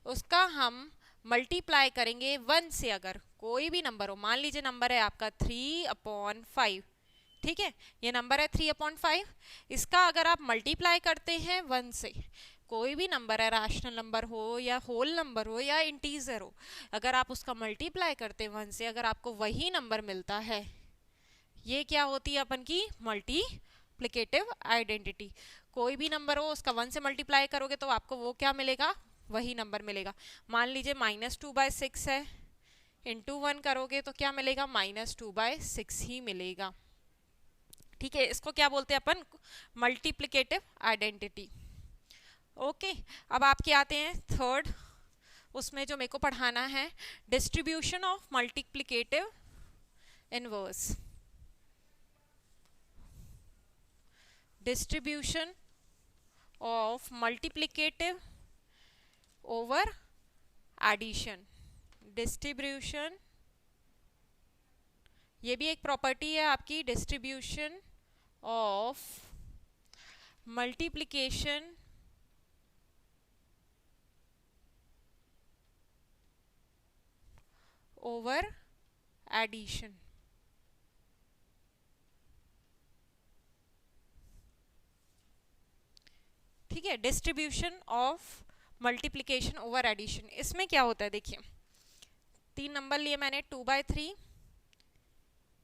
उसका हम मल्टीप्लाई करेंगे 1 से। अगर कोई भी नंबर हो, मान लीजिए नंबर है आपका 3/5, ठीक है, ये नंबर है 3/5, इसका अगर आप मल्टीप्लाई करते हैं 1 से, कोई भी नंबर है, रैशनल नंबर हो या होल नंबर हो या इंटीजर हो, अगर आप उसका मल्टीप्लाई करते हैं 1 से, अगर आपको वही नंबर मिलता है, ये क्या होती है अपन की मल्टीप्लिकेटिव आइडेंटिटी। कोई भी नंबर हो उसका 1 से मल्टीप्लाई करोगे तो आपको वो क्या मिलेगा, वही नंबर मिलेगा। मान लीजिए -2/6 है, इंटू 1 करोगे तो क्या मिलेगा, -2/6 ही मिलेगा। ठीक है, इसको क्या बोलते हैं अपन, मल्टीप्लिकेटिव आइडेंटिटी। ओके, अब आपके आते हैं थर्ड, उसमें जो मेरे को पढ़ाना है, distribution of multiplicative inverse. Distribution of multiplicative over addition. Distribution, ये भी एक प्रॉपर्टी है आपकी, distribution of multiplication over addition. ठीक है, distribution of multiplication over addition. इसमें क्या होता है, देखिए 3 नंबर लिए मैंने, 2/3,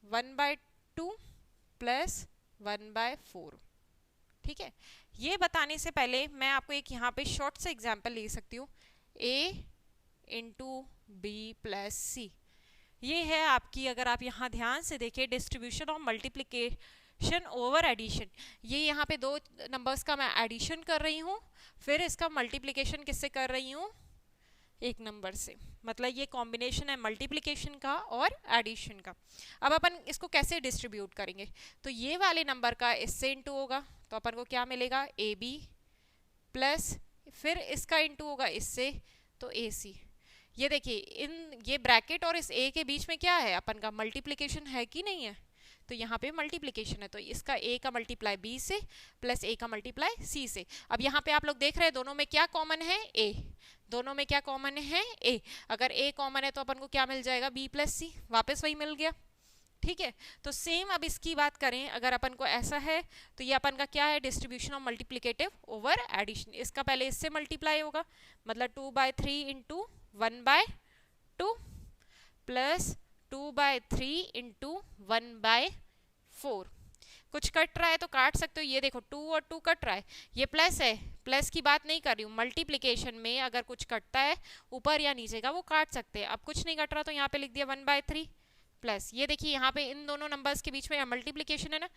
1/2 प्लस 1/4। ठीक है, ये बताने से पहले मैं आपको एक यहाँ पे शॉर्ट से एग्जांपल ले सकती हूँ, a into B plus C. ये है आपकी, अगर आप यहाँ ध्यान से देखिए, distribution of multiplication over addition. ये यहाँ पे 2 नंबर्स का मैं एडिशन कर रही हूँ, फिर इसका मल्टीप्लिकेशन किससे कर रही हूँ, एक नंबर से, मतलब ये कॉम्बिनेशन है मल्टीप्लिकेशन का और एडिशन का। अब अपन इसको कैसे डिस्ट्रीब्यूट करेंगे, तो ये वाले नंबर का इससे इंटू होगा तो अपन को क्या मिलेगा, ए बी प्लस फिर इसका इंटू होगा इससे तो ए सी। ये देखिए इन ये ब्रैकेट और इस ए के बीच में क्या है, अपन का मल्टीप्लिकेशन है कि नहीं है, तो यहाँ पे मल्टीप्लिकेशन है, तो इसका a का मल्टीप्लाई b से प्लस a का मल्टीप्लाई c से। अब यहाँ पे आप लोग देख रहे हैं दोनों में क्या कॉमन है, a, दोनों में क्या कॉमन है, a, अगर a कॉमन है तो अपन को क्या मिल जाएगा, b प्लस c, वापस वही मिल गया। ठीक है, तो सेम अब इसकी बात करें, अगर अपन को ऐसा है तो ये अपन का क्या है, distribution of multiplicative over addition. इसका पहले इससे मल्टीप्लाई होगा, मतलब 2/3 इंटू 1/2 प्लस 2/3 इंटू 1/4। कुछ कट रहा है तो काट सकते हो, ये देखो 2 और 2 कट रहा है, ये प्लस है, प्लस की बात नहीं कर रही हूँ, मल्टीप्लिकेशन में अगर कुछ कटता है ऊपर या नीचे का वो काट सकते हैं। अब कुछ नहीं कट रहा तो यहाँ पे लिख दिया 1/3 प्लस, ये देखिए यहाँ पे इन दोनों नंबर्स के बीच में मल्टीप्लिकेशन है ना,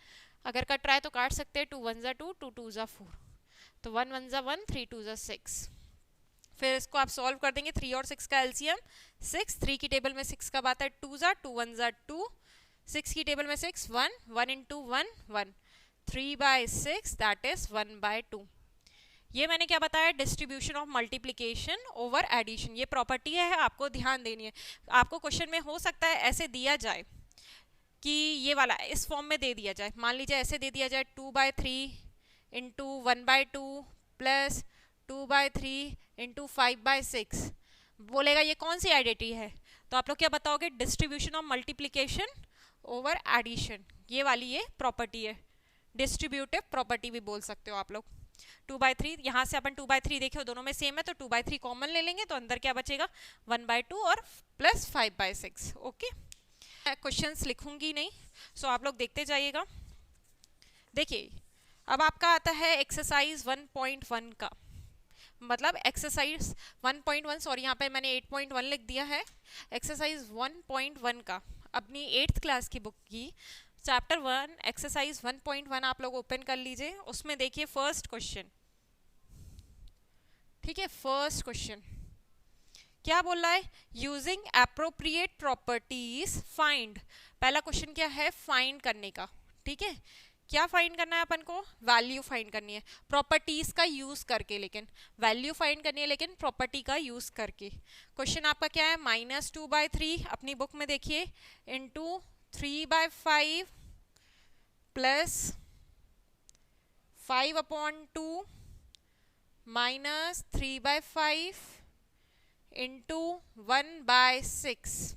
अगर कट रहा है तो काट सकते हैं, 2 1 जा 2, 2 2 जा 4, तो 1 1 जा 1, 3 2 जा 6। फिर इसको आप सॉल्व कर देंगे, 3 और 6 का एलसीएम 6, 3 की टेबल में 6 कब आता है, 2 जा 2 1 जा 2, 6 की टेबल में 6 1 1 इंटू 1 1, 3/6 दैट इज 1/2। ये मैंने क्या बताया, distribution of multiplication over addition, ये प्रॉपर्टी है आपको ध्यान देनी है। आपको क्वेश्चन में हो सकता है ऐसे दिया जाए कि ये वाला इस फॉर्म में दे दिया जाए, मान लीजिए ऐसे दे दिया जाए 2/3 इंटू 1/2 प्लस 2/3 इंटू 5/6, बोलेगा ये कौन सी आइडेंटिटी है, तो आप लोग क्या बताओगे, distribution of multiplication over addition, ये वाली ये प्रॉपर्टी है, डिस्ट्रीब्यूटिव प्रॉपर्टी भी बोल सकते हो आप लोग। 2/3 यहाँ से अपन 2/3 देखे दोनों में सेम है तो 2/3 कॉमन ले लेंगे तो अंदर क्या बचेगा, 1/2 और प्लस 5/6। ओके, क्वेश्चंस लिखूंगी नहीं, सो आप लोग देखते जाइएगा। देखिए अब आपका आता है एक्सरसाइज 1.1 का, मतलब एक्सरसाइज 1.1, सॉरी यहाँ पे मैंने 8.1 लिख दिया है, एक्सरसाइज 1.1 का अपनी 8th क्लास की बुक की चैप्टर 1 एक्सरसाइज 1.1 आप लोग ओपन कर लीजिए, उसमें देखिए फर्स्ट क्वेश्चन। ठीक है, फर्स्ट क्वेश्चन क्या बोल रहा है, यूजिंग एप्रोप्रिएट प्रॉपर्टीज फाइंड। पहला क्वेश्चन क्या है, फाइंड करने का। ठीक है, क्या फाइंड करना है अपन को, वैल्यू फाइंड करनी है प्रॉपर्टीज का यूज करके, लेकिन वैल्यू फाइंड करनी है लेकिन प्रॉपर्टी का यूज करके। क्वेश्चन आपका क्या है, -2/3 अपनी बुक में देखिए इंटू 3/5 प्लस 5/2 माइनस 3/5 इंटू 1/6।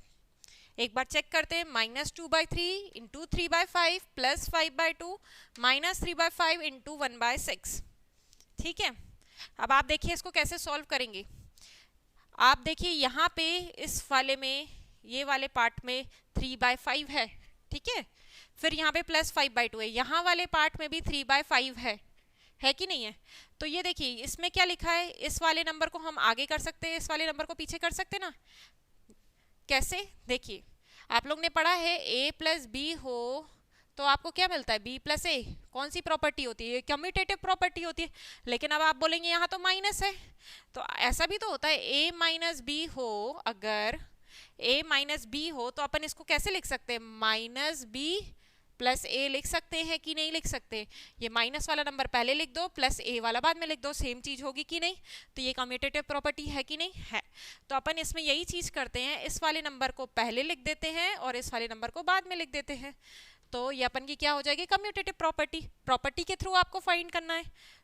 एक बार चेक करते हैं, -2/3 इंटू 3/5 प्लस 5/2 माइनस 3/5 इंटू 1/6। ठीक है, अब आप देखिए इसको कैसे सॉल्व करेंगे। आप देखिए यहाँ पे इस वाले में, ये वाले पार्ट में 3/5 है, ठीक है, फिर यहाँ पे प्लस 5/2 है, यहाँ वाले पार्ट में भी 3/5 है कि नहीं है। तो ये देखिए इसमें क्या लिखा है, इस वाले नंबर को हम आगे कर सकते हैं, इस वाले नंबर को पीछे कर सकते हैं ना। कैसे, देखिए आप लोग ने पढ़ा है a प्लस बी हो तो आपको क्या मिलता है, b प्लस ए, कौन सी प्रॉपर्टी होती है, कम्यूटेटिव प्रॉपर्टी होती है। लेकिन अब आप बोलेंगे यहाँ तो माइनस है, तो ऐसा भी तो होता है a माइनस बी हो, अगर a माइनस बी हो तो अपन इसको कैसे लिख सकते हैं, माइनस बी प्लस ए लिख सकते हैं कि नहीं लिख सकते। ये माइनस वाला नंबर पहले लिख दो, प्लस ए वाला बाद में लिख दो, सेम चीज होगी कि नहीं। तो ये कम्यूटेटिव प्रॉपर्टी है कि नहीं है। तो अपन इसमें यही चीज करते हैं, इस वाले नंबर को पहले लिख देते हैं और इस वाले नंबर को बाद में लिख देते हैं, तो ये अपन की क्या हो जाएगी, कम्यूटेटिव प्रॉपर्टी। प्रॉपर्टी के थ्रू आपको फाइंड करना है,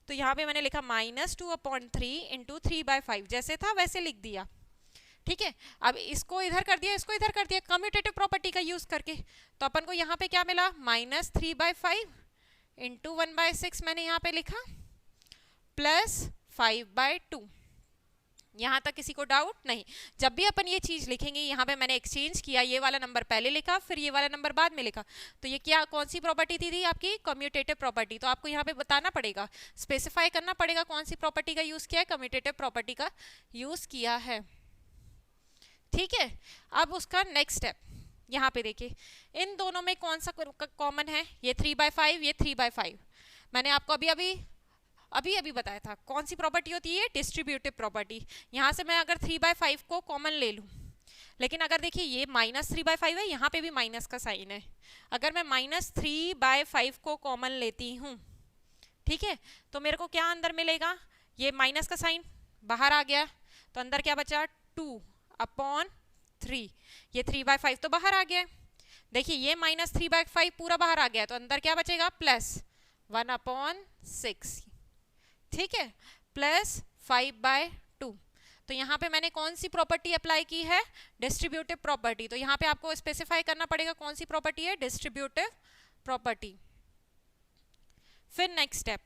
तो यहाँ पे मैंने लिखा -2/3 इंटू 3/5, जैसे था वैसे लिख दिया। ठीक है, अब इसको इधर कर दिया, इसको इधर कर दिया, कम्यूटेटिव प्रॉपर्टी का यूज करके। तो अपन को यहाँ पे क्या मिला, -3/5 इंटू 1/6 मैंने यहाँ पे लिखा, प्लस 5/2। यहाँ तक किसी को डाउट नहीं। जब भी अपन ये चीज लिखेंगे, यहाँ पे मैंने एक्सचेंज किया, ये वाला नंबर पहले लिखा फिर ये वाला नंबर बाद में लिखा, तो ये क्या, कौन सी प्रॉपर्टी थी आपकी, कम्यूटेटिव प्रॉपर्टी। तो आपको यहाँ पे बताना पड़ेगा, स्पेसिफाई करना पड़ेगा कौन सी प्रॉपर्टी का यूज किया है, कम्यूटेटिव प्रॉपर्टी का यूज किया है। ठीक है, अब उसका नेक्स्ट स्टेप यहाँ पे देखिए, इन दोनों में कौन सा कॉमन है, ये 3/5, ये 3/5। मैंने आपको अभी अभी अभी बताया था कौन सी प्रॉपर्टी होती है, डिस्ट्रीब्यूटिव प्रॉपर्टी। यहाँ से मैं अगर 3/5 को कॉमन ले लूँ, लेकिन अगर देखिए ये -3/5 है, यहाँ पे भी माइनस का साइन है, अगर मैं -3/5 को कॉमन लेती हूँ, ठीक है, तो मेरे को क्या अंदर मिलेगा, ये माइनस का साइन बाहर आ गया, तो अंदर क्या बचा 2/3, ये 3/5 तो बाहर आ गया। देखिए ये -3/5 पूरा बाहर आ गया, तो अंदर क्या बचेगा +1/6, ठीक है, +5/2। तो यहाँ पे मैंने कौन सी प्रॉपर्टी अप्लाई की है, डिस्ट्रीब्यूटिव प्रॉपर्टी। तो यहाँ पे आपको स्पेसिफाई करना पड़ेगा कौन सी प्रॉपर्टी है, डिस्ट्रीब्यूटिव प्रॉपर्टी। फिर नेक्स्ट स्टेप,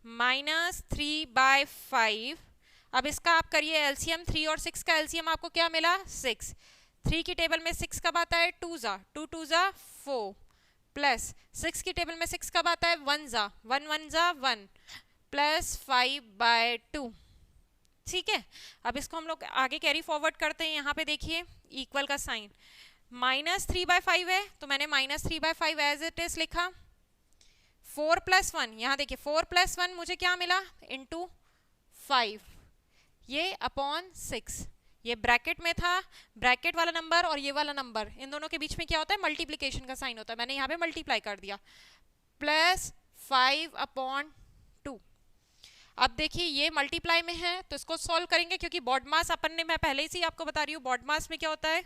-3/5, अब इसका आप करिए एलसीएम, 3 और 6 का एलसीएम आपको क्या मिला 6, 3 की टेबल में 6 कब आता है 2 2 4, प्लस 6 की टेबल में 6 कब आता है 1 1 प्लस 5/2, ठीक है। अब इसको हम लोग आगे कैरी फॉरवर्ड करते हैं, यहाँ पे देखिए इक्वल का साइन, -3/5 है तो मैंने -3/5 एज इट इज लिखा, 4 + 1, यहाँ देखिए 4 + 1 मुझे क्या मिला इंटू 5, ये अपॉन 6, ये ब्रैकेट में था, ब्रैकेट वाला नंबर और ये वाला नंबर इन दोनों के बीच में क्या होता है, मल्टीप्लिकेशन का साइन होता है, मैंने यहाँ पे मल्टीप्लाई कर दिया, +5/2। अब देखिए ये मल्टीप्लाई में है तो इसको सॉल्व करेंगे, क्योंकि बॉड मास अपन ने, मैं पहले से ही आपको बता रही हूँ बॉड मास में क्या होता है,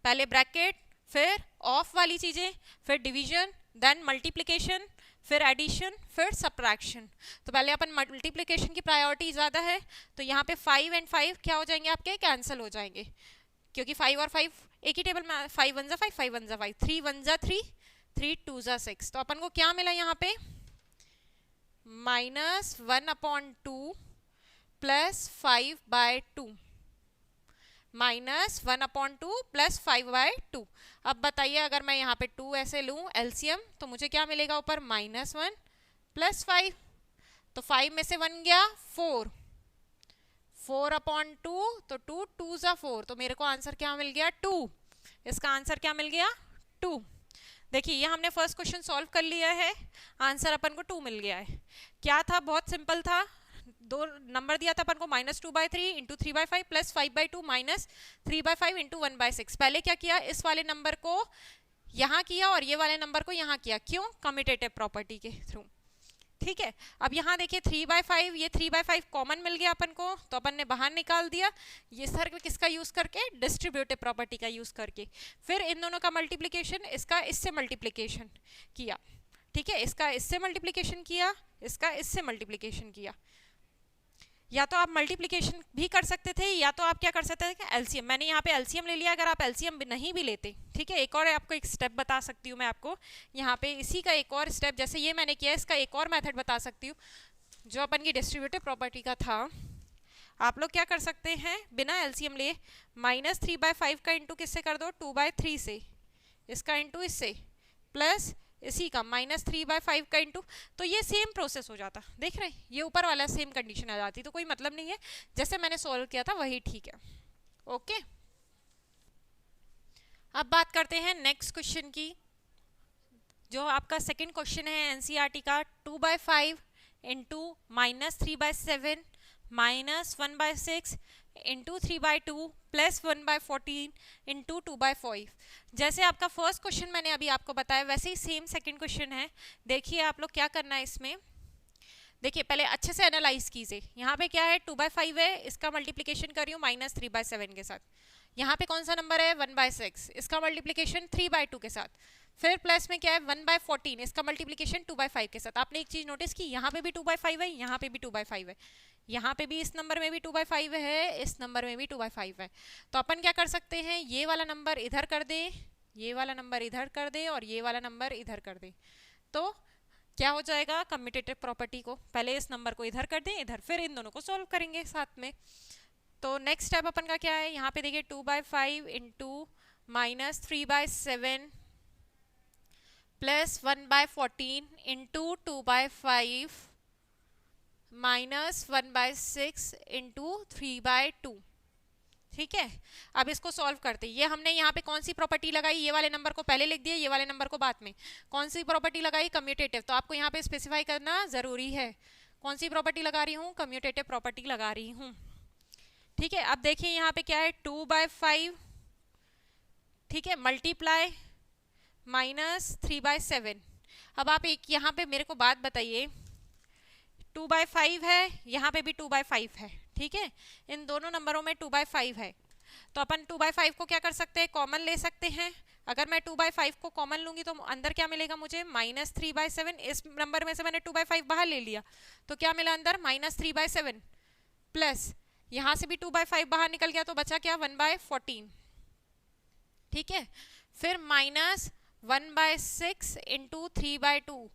पहले ब्रैकेट, फिर ऑफ वाली चीजें, फिर डिवीजन, देन मल्टीप्लिकेशन, फिर एडिशन, फिर सब्ट्रैक्शन। तो पहले अपन मल्टीप्लिकेशन की प्रायोरिटी ज़्यादा है, तो यहाँ पे 5 और 5 क्या हो जाएंगे आपके, कैंसिल हो जाएंगे, क्योंकि 5 और 5 एक ही टेबल में, 5 1 5, 5 1 5, 3 1 3, 3 2 6, तो अपन को क्या मिला यहाँ पे -1/2 प्लस 5/2, -1/2 प्लस 5/2। अब बताइए अगर मैं यहाँ पे 2 ऐसे लूँ एलसीएम, तो मुझे क्या मिलेगा ऊपर -1 प्लस 5, तो 5 में से 1 गया 4, 4/2, तो 2 2 4, तो मेरे को आंसर क्या मिल गया 2, इसका आंसर क्या मिल गया 2। देखिए ये हमने फर्स्ट क्वेश्चन सॉल्व कर लिया है, आंसर अपन को 2 मिल गया है। क्या था, बहुत सिंपल था, दो नंबर दिया था अपन को -2/3 इंटू 3/5 प्लस 5/2 -3/5 इंटू 1/6। पहले क्या किया, इस वाले नंबर को यहाँ किया और ये वाले नंबर को यहाँ किया, क्यों, कम्यूटेटिव प्रॉपर्टी के थ्रू, ठीक है। अब यहाँ देखिए 3/5, ये 3/5 कॉमन मिल गया अपन को, तो अपन ने बाहर निकाल दिया, ये सर किसका यूज करके, डिस्ट्रीब्यूटिव प्रॉपर्टी का यूज करके। फिर इन दोनों का मल्टीप्लिकेशन, इसका इससे मल्टीप्लिकेशन किया, ठीक है, इसका इससे मल्टीप्लिकेशन किया, इसका इससे मल्टीप्लिकेशन किया। या तो आप मल्टीप्लिकेशन भी कर सकते थे, या तो आप क्या कर सकते थे एलसीएम, मैंने यहाँ पे एलसीएम ले लिया, अगर आप एलसीएम नहीं भी लेते, ठीक है, एक और आपको एक स्टेप बता सकती हूँ मैं आपको यहाँ पे, इसी का एक और स्टेप, जैसे ये मैंने किया, इसका एक और मेथड बता सकती हूँ जो अपन की डिस्ट्रीब्यूटिव प्रॉपर्टी का था। आप लोग क्या कर सकते हैं, बिना एलसीएम लिए -3/5 का इंटू किससे कर दो, 2/3 से, इसका इंटू इससे, प्लस इसी का -3/5 का इंटू, तो ये सेम प्रोसेस हो जाता, देख रहे हैं, ये ऊपर वाला सेम कंडीशन आ जाती, तो कोई मतलब नहीं है, जैसे मैंने सॉल्व किया था वही ठीक है। ओके, अब बात करते हैं नेक्स्ट क्वेश्चन की, जो आपका सेकंड क्वेश्चन है एनसीईआरटी का, 2/5 इंटू -3/7 -1/6 इंटू 3/2 प्लस 1/14 इंटू 2/5। जैसे आपका फर्स्ट क्वेश्चन मैंने अभी आपको बताया, वैसे ही सेम सेकंड क्वेश्चन है। देखिए आप लोग क्या करना है इसमें, देखिए पहले अच्छे से एनालाइज कीजिए, यहाँ पे क्या है 2/5 है, इसका मल्टीप्लिकेशन कर रही हूँ -3/7 के साथ, यहाँ पे कौन सा नंबर है 1/6, इसका मल्टीप्लिकेशन 3/2 के साथ, फिर प्लस में क्या है 1/14, इसका मल्टीप्लिकेशन 2/5 के साथ। आपने एक चीज नोटिस की, यहाँ पे भी 2/5 है, यहाँ पे भी 2/5 है, यहाँ पे भी इस नंबर में भी 2/5 है, इस नंबर में भी 2/5 है। तो अपन क्या कर सकते हैं, ये वाला नंबर इधर कर दे, ये वाला नंबर इधर कर दे, और ये वाला नंबर इधर कर दे, तो क्या हो जाएगा, कम्यूटेटिव प्रॉपर्टी को पहले इस नंबर को इधर कर दें, इधर, फिर इन दोनों को सॉल्व करेंगे साथ में। तो नेक्स्ट स्टेप अपन का क्या है, यहाँ पे देखिए 2/5 इंटू -3/7 प्लस 1/14 इंटू 2/5 -1/6 इंटू 3/2, ठीक है, अब इसको सॉल्व करते हैं। ये हमने यहाँ पे कौन सी प्रॉपर्टी लगाई, ये वाले नंबर को पहले लिख दिया, ये वाले नंबर को बाद में। कौन सी प्रॉपर्टी लगाई, कम्यूटेटिव। तो आपको यहाँ पे स्पेसिफाई करना जरूरी है कौन सी प्रॉपर्टी लगा रही हूँ, कम्यूटेटिव प्रॉपर्टी लगा रही हूँ। ठीक है, अब देखिए यहाँ पे क्या है, 2/5, ठीक है, मल्टीप्लाई -3/7। अब आप एक यहाँ पे मेरे को बात बताइए, 2/5 है, यहाँ पे भी 2/5 है, ठीक है, इन दोनों नंबरों में 2/5 है। तो अपन 2/5 को क्या कर सकते हैं, कॉमन ले सकते हैं। अगर मैं 2/5 को कॉमन लूंगी तो अंदर क्या मिलेगा मुझे, -3/7। इस नंबर में से मैंने 2/5 बाहर ले लिया तो क्या मिला अंदर, -3/7 प्लस यहाँ से भी 2/5 बाहर निकल गया तो बचा क्या, 1/14। ठीक है, फिर -1/6 इंटू 3/2।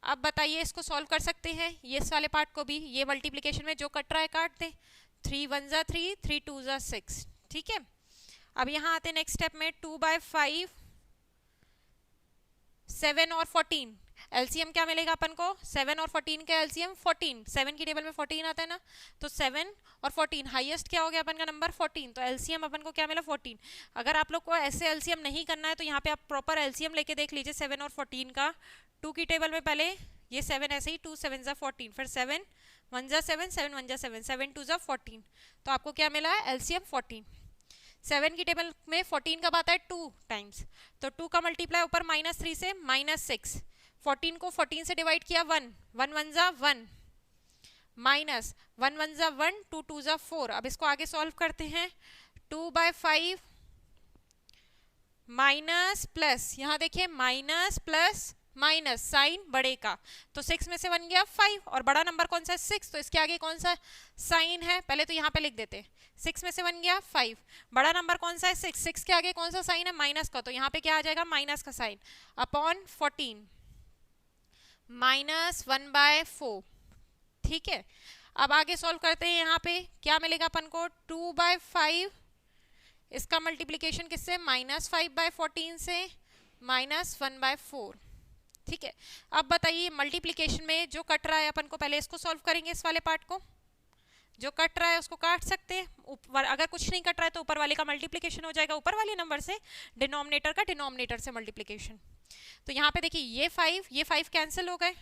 अब बताइए इसको सॉल्व कर सकते हैं, ये इस वाले पार्ट को भी, ये मल्टीप्लिकेशन में जो कट रहा है काट दे, 3 1 जा 3, 3 2 जा 6। ठीक है, अब यहाँ आते नेक्स्ट स्टेप में, 2/5, 7 और 14, एलसीएम क्या मिलेगा अपन को, 7 और 14 का एलसीएम 14, 7 की टेबल में 14 आता है ना, तो 7 और 14 हाईएस्ट क्या हो गया अपन का नंबर 14, तो एलसीएम अपन को क्या मिला 14। अगर आप लोग को ऐसे एलसीएम नहीं करना है तो यहाँ पे आप प्रॉपर एलसीएम लेके देख लीजिए 7 और 14 का। 2 की टेबल में पहले ये 7 ऐसे ही, 2 7 जा 14, फिर 7 1 जा 7, 7 1 जा 7, 7 2 जा 14, तो आपको क्या मिला है, एलसीएम 14। 7 की टेबल में 14 कब आता है, 2 टाइम्स, तो 2 का मल्टीप्लाई ऊपर -3 से -6, 14 को 14 से डिवाइड किया 1, 1 1 जा 1, माइनस 1 1 जा 1, 2 2 जा 4। अब इसको आगे सॉल्व करते हैं, 2/5 माइनस प्लस, यहाँ देखिए माइनस प्लस माइनस, साइन बड़े का, तो 6 में से 1 गया 5 और बड़ा नंबर कौन सा है 6, तो इसके आगे कौन सा साइन है, पहले तो यहाँ पे लिख देते हैं, 6 में से 1 गया 5, बड़ा नंबर कौन सा है 6, 6 के आगे कौन सा साइन है, माइनस का, तो यहाँ पे क्या आ जाएगा, माइनस का साइन, अपॉन 14 -1/4। ठीक है, अब आगे सॉल्व करते हैं, यहाँ पे क्या मिलेगा अपन को, 2/5, इसका मल्टीप्लीकेशन किससे, -5/14 से -1/4। ठीक है, अब बताइए मल्टीप्लिकेशन में जो कट रहा है अपन को, पहले इसको सॉल्व करेंगे, इस वाले पार्ट को, जो कट रहा है उसको काट सकते हैं, ऊपर अगर कुछ नहीं कट रहा है तो ऊपर वाले का मल्टीप्लिकेशन हो जाएगा ऊपर वाले नंबर से, डिनोमिनेटर का डिनोमिनेटर से मल्टीप्लिकेशन। तो यहाँ पे देखिए ये 5 कैंसिल हो गए,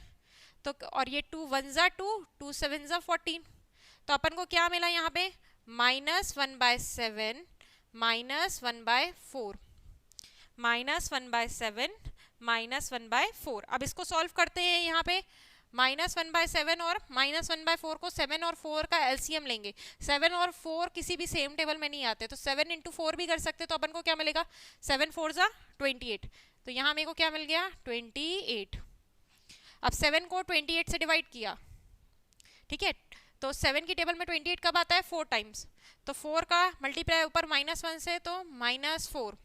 तो और ये 2 1 जा 2, 2 7 जा 14, तो अपन को क्या मिला यहाँ पे, -1/7 -1/4, -1/7 -1/4। अब इसको सॉल्व करते हैं, यहाँ पे -1/7 और -1/4 को 7 और 4 का एलसीएम लेंगे, 7 और 4 किसी भी सेम टेबल में नहीं आते, तो 7 × 4 भी कर सकते, तो अपन को क्या मिलेगा, 7 4 जा 28, तो यहाँ मेरे को क्या मिल गया 28। अब 7 को 28 से डिवाइड किया, ठीक है, तो 7 की टेबल में 28 कब आता है, 4 टाइम्स, तो 4 का मल्टीप्लाई ऊपर -1 से तो -4,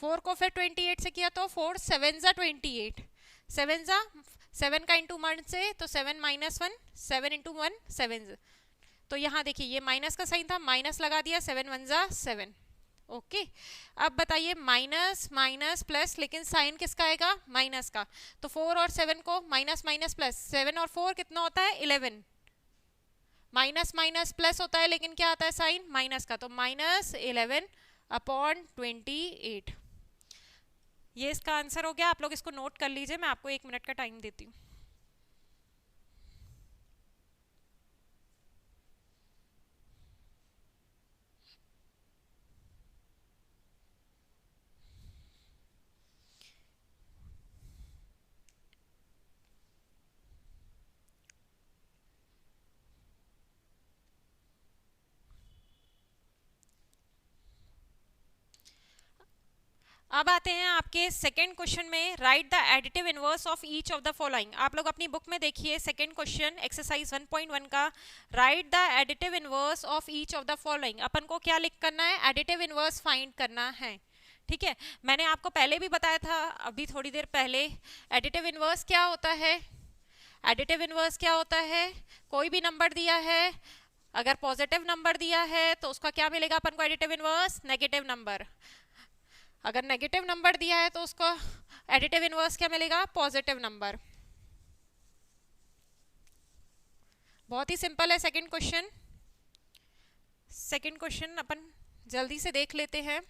4 को फिर 28 से किया तो 4 7 जा 28, 7 जा 7 का इंटू 1 से तो 7 -1, 7 × 1 7, तो यहाँ देखिए ये माइनस का साइन था, माइनस लगा दिया, 7 1 जा 7। ओके, अब बताइए माइनस माइनस प्लस, लेकिन साइन किसका आएगा, माइनस का, तो 4 और 7 को माइनस माइनस प्लस, 7 और 4 कितना होता है 11, माइनस माइनस प्लस होता है, लेकिन क्या आता है साइन माइनस का, तो -11/28। ये इसका आंसर हो गया, आप लोग इसको नोट कर लीजिए, मैं आपको 1 मिनट का टाइम देती हूँ। अब आते हैं आपके सेकेंड क्वेश्चन में, right the additive inverse of each of the following. आप लोग अपनी बुक में देखिए सेकेंड क्वेश्चन एक्सरसाइज 1.1 का, write the additive inverse of each of the following. अपन को क्या लिख करना है, एडिटिव इनवर्स फाइंड करना है। ठीक है, मैंने आपको पहले भी बताया था अभी थोड़ी देर पहले, एडिटिव इनवर्स क्या होता है, एडिटिव इनवर्स क्या होता है, कोई भी नंबर दिया है, अगर पॉजिटिव नंबर दिया है तो उसका क्या मिलेगा अपन को, एडिटिव इनवर्स नेगेटिव नंबर, अगर नेगेटिव नंबर दिया है तो उसको एडिटिव इनवर्स क्या मिलेगा, पॉजिटिव नंबर। बहुत ही सिंपल है सेकंड क्वेश्चन। सेकेंड क्वेश्चन अपन जल्दी से देख लेते हैं।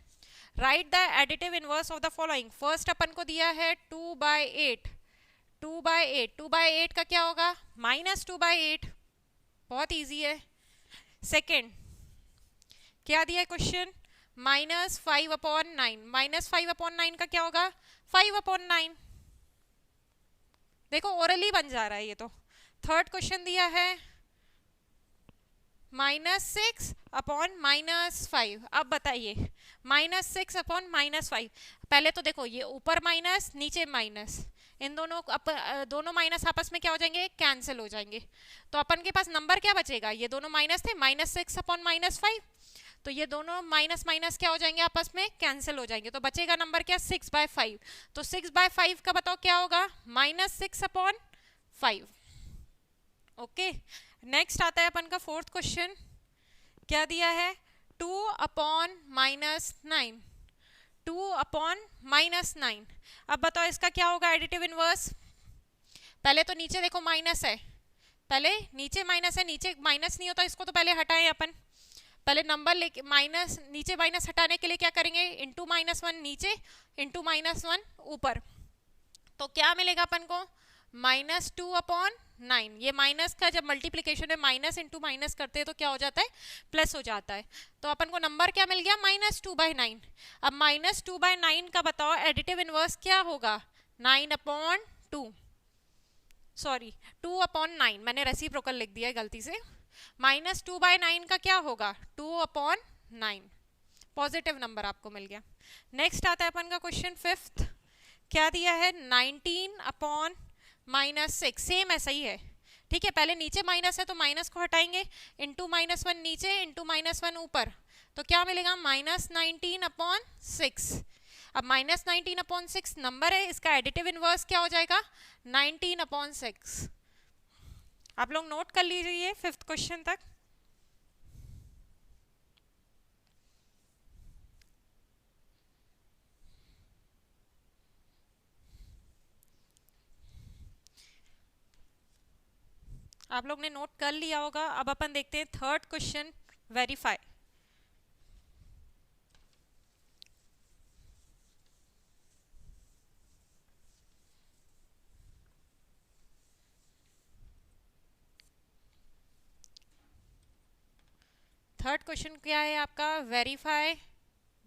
Write the additive inverse of the following. First अपन को दिया है 2/8। 2/8 का क्या होगा? -2/8। बहुत इजी है। सेकेंड क्या दिया है क्वेश्चन? -5/9। -5/9 का क्या होगा? 5/9। देखो ओरली बन जा रहा है ये तो। थर्ड क्वेश्चन दिया है -6/-5। अब बताइए -6/-5। पहले तो देखो ये ऊपर माइनस नीचे माइनस, इन दोनों दोनों माइनस आपस में क्या हो जाएंगे? कैंसिल हो जाएंगे। तो अपन के पास नंबर क्या बचेगा? ये दोनों माइनस थे, -6/-5। तो ये दोनों माइनस माइनस क्या हो जाएंगे? आपस में कैंसिल हो जाएंगे। तो बचेगा नंबर क्या? 6/5। तो 6/5 का बताओ क्या होगा? -6/5। ओके। नेक्स्ट आता है अपन का फोर्थ क्वेश्चन। क्या दिया है? 2/-9। 2/-9। अब बताओ इसका क्या होगा एडिटिव इनवर्स? पहले तो नीचे देखो माइनस है, पहले नीचे माइनस है, नीचे माइनस नहीं होता, इसको तो पहले हटाएं अपन। पहले नंबर लेके माइनस, नीचे माइनस हटाने के लिए क्या करेंगे? इंटू -1 नीचे, इंटू -1 ऊपर। तो क्या मिलेगा अपन को? -2/9। ये माइनस का जब मल्टीप्लीकेशन में माइनस इंटू माइनस करते हैं तो क्या हो जाता है? प्लस हो जाता है। तो अपन को नंबर क्या मिल गया? -2/9। अब -2/9 का बताओ एडिटिव इनवर्स क्या होगा? 9/2। सॉरी 2/9, मैंने रेसिप्रोकल लिख दिया है गलती से। -2/9 का क्या होगा? 2/9। पॉजिटिव नंबर आपको मिल गया। नेक्स्ट आता है अपन का क्वेश्चन फिफ्थ। क्या दिया है? 19/-6। सेम ऐसा ही है, ठीक है। पहले नीचे माइनस है तो माइनस को हटाएंगे, इंटू -1 नीचे, इंटू -1 ऊपर। तो क्या मिलेगा? -19/6। अब -19/6 नंबर है, इसका एडिटिव इनवर्स क्या हो जाएगा? 19/6। आप लोग नोट कर लीजिए फिफ्थ क्वेश्चन तक। आप लोग ने नोट कर लिया होगा। अब अपन देखते हैं third question, verify. Third question क्या है आपका? वेरीफाई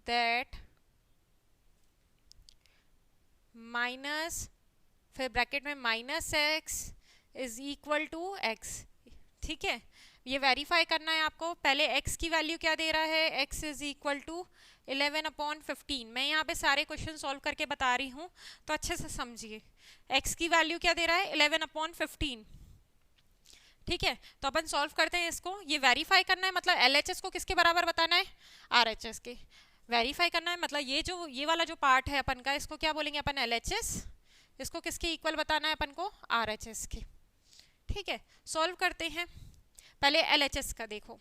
दैट माइनस, फिर ब्रैकेट में -x is equal to x। ठीक है, ये वेरीफाई करना है आपको। पहले x की वैल्यू क्या दे रहा है? x is equal to 11/15। मैं यहाँ पे सारे क्वेश्चन सॉल्व करके बता रही हूँ तो अच्छे से समझिए। x की वैल्यू क्या दे रहा है? 11/15। ठीक है, तो अपन सॉल्व करते हैं इसको। ये वेरीफाई करना है, मतलब LHS को किसके बराबर बताना है? RHS के। वेरीफाई करना है मतलब ये वाला जो पार्ट है अपन का, इसको क्या बोलेंगे अपन? LHS। इसको किसके इक्वल बताना है अपन को? RHS के। ठीक है, सॉल्व करते हैं। पहले LHS का देखो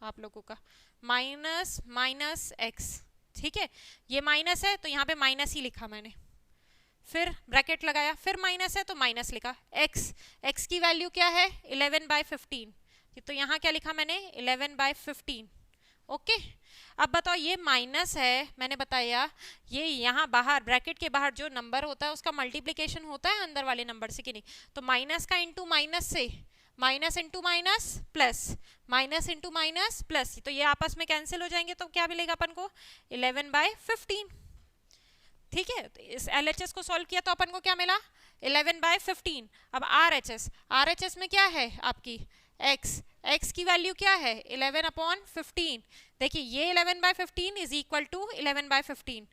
आप लोगों का, -x। ठीक है, ये माइनस है तो यहाँ पे माइनस ही लिखा मैंने, फिर ब्रैकेट लगाया, फिर माइनस है तो माइनस लिखा। x की वैल्यू क्या है? 11/15। तो यहाँ क्या लिखा मैंने? 11/15। ओके। अब बताओ ये माइनस है, मैंने बताया ये यहाँ बाहर ब्रैकेट के बाहर जो नंबर होता है उसका मल्टीप्लिकेशन होता है अंदर वाले नंबर से कि नहीं? तो माइनस का इंटू माइनस से, minus into minus plus, minus into minus plus, तो ये आपस में कैंसिल हो जाएंगे। तो क्या मिलेगा अपन को? 11/15। ठीक है, तो इस LHS को सॉल्व किया तो अपन को क्या मिला? 11/15। अब RHS में क्या है आपकी? x की वैल्यू क्या है? 11/15। देखिए ये 11/15 इज इक्वल टू 11/15।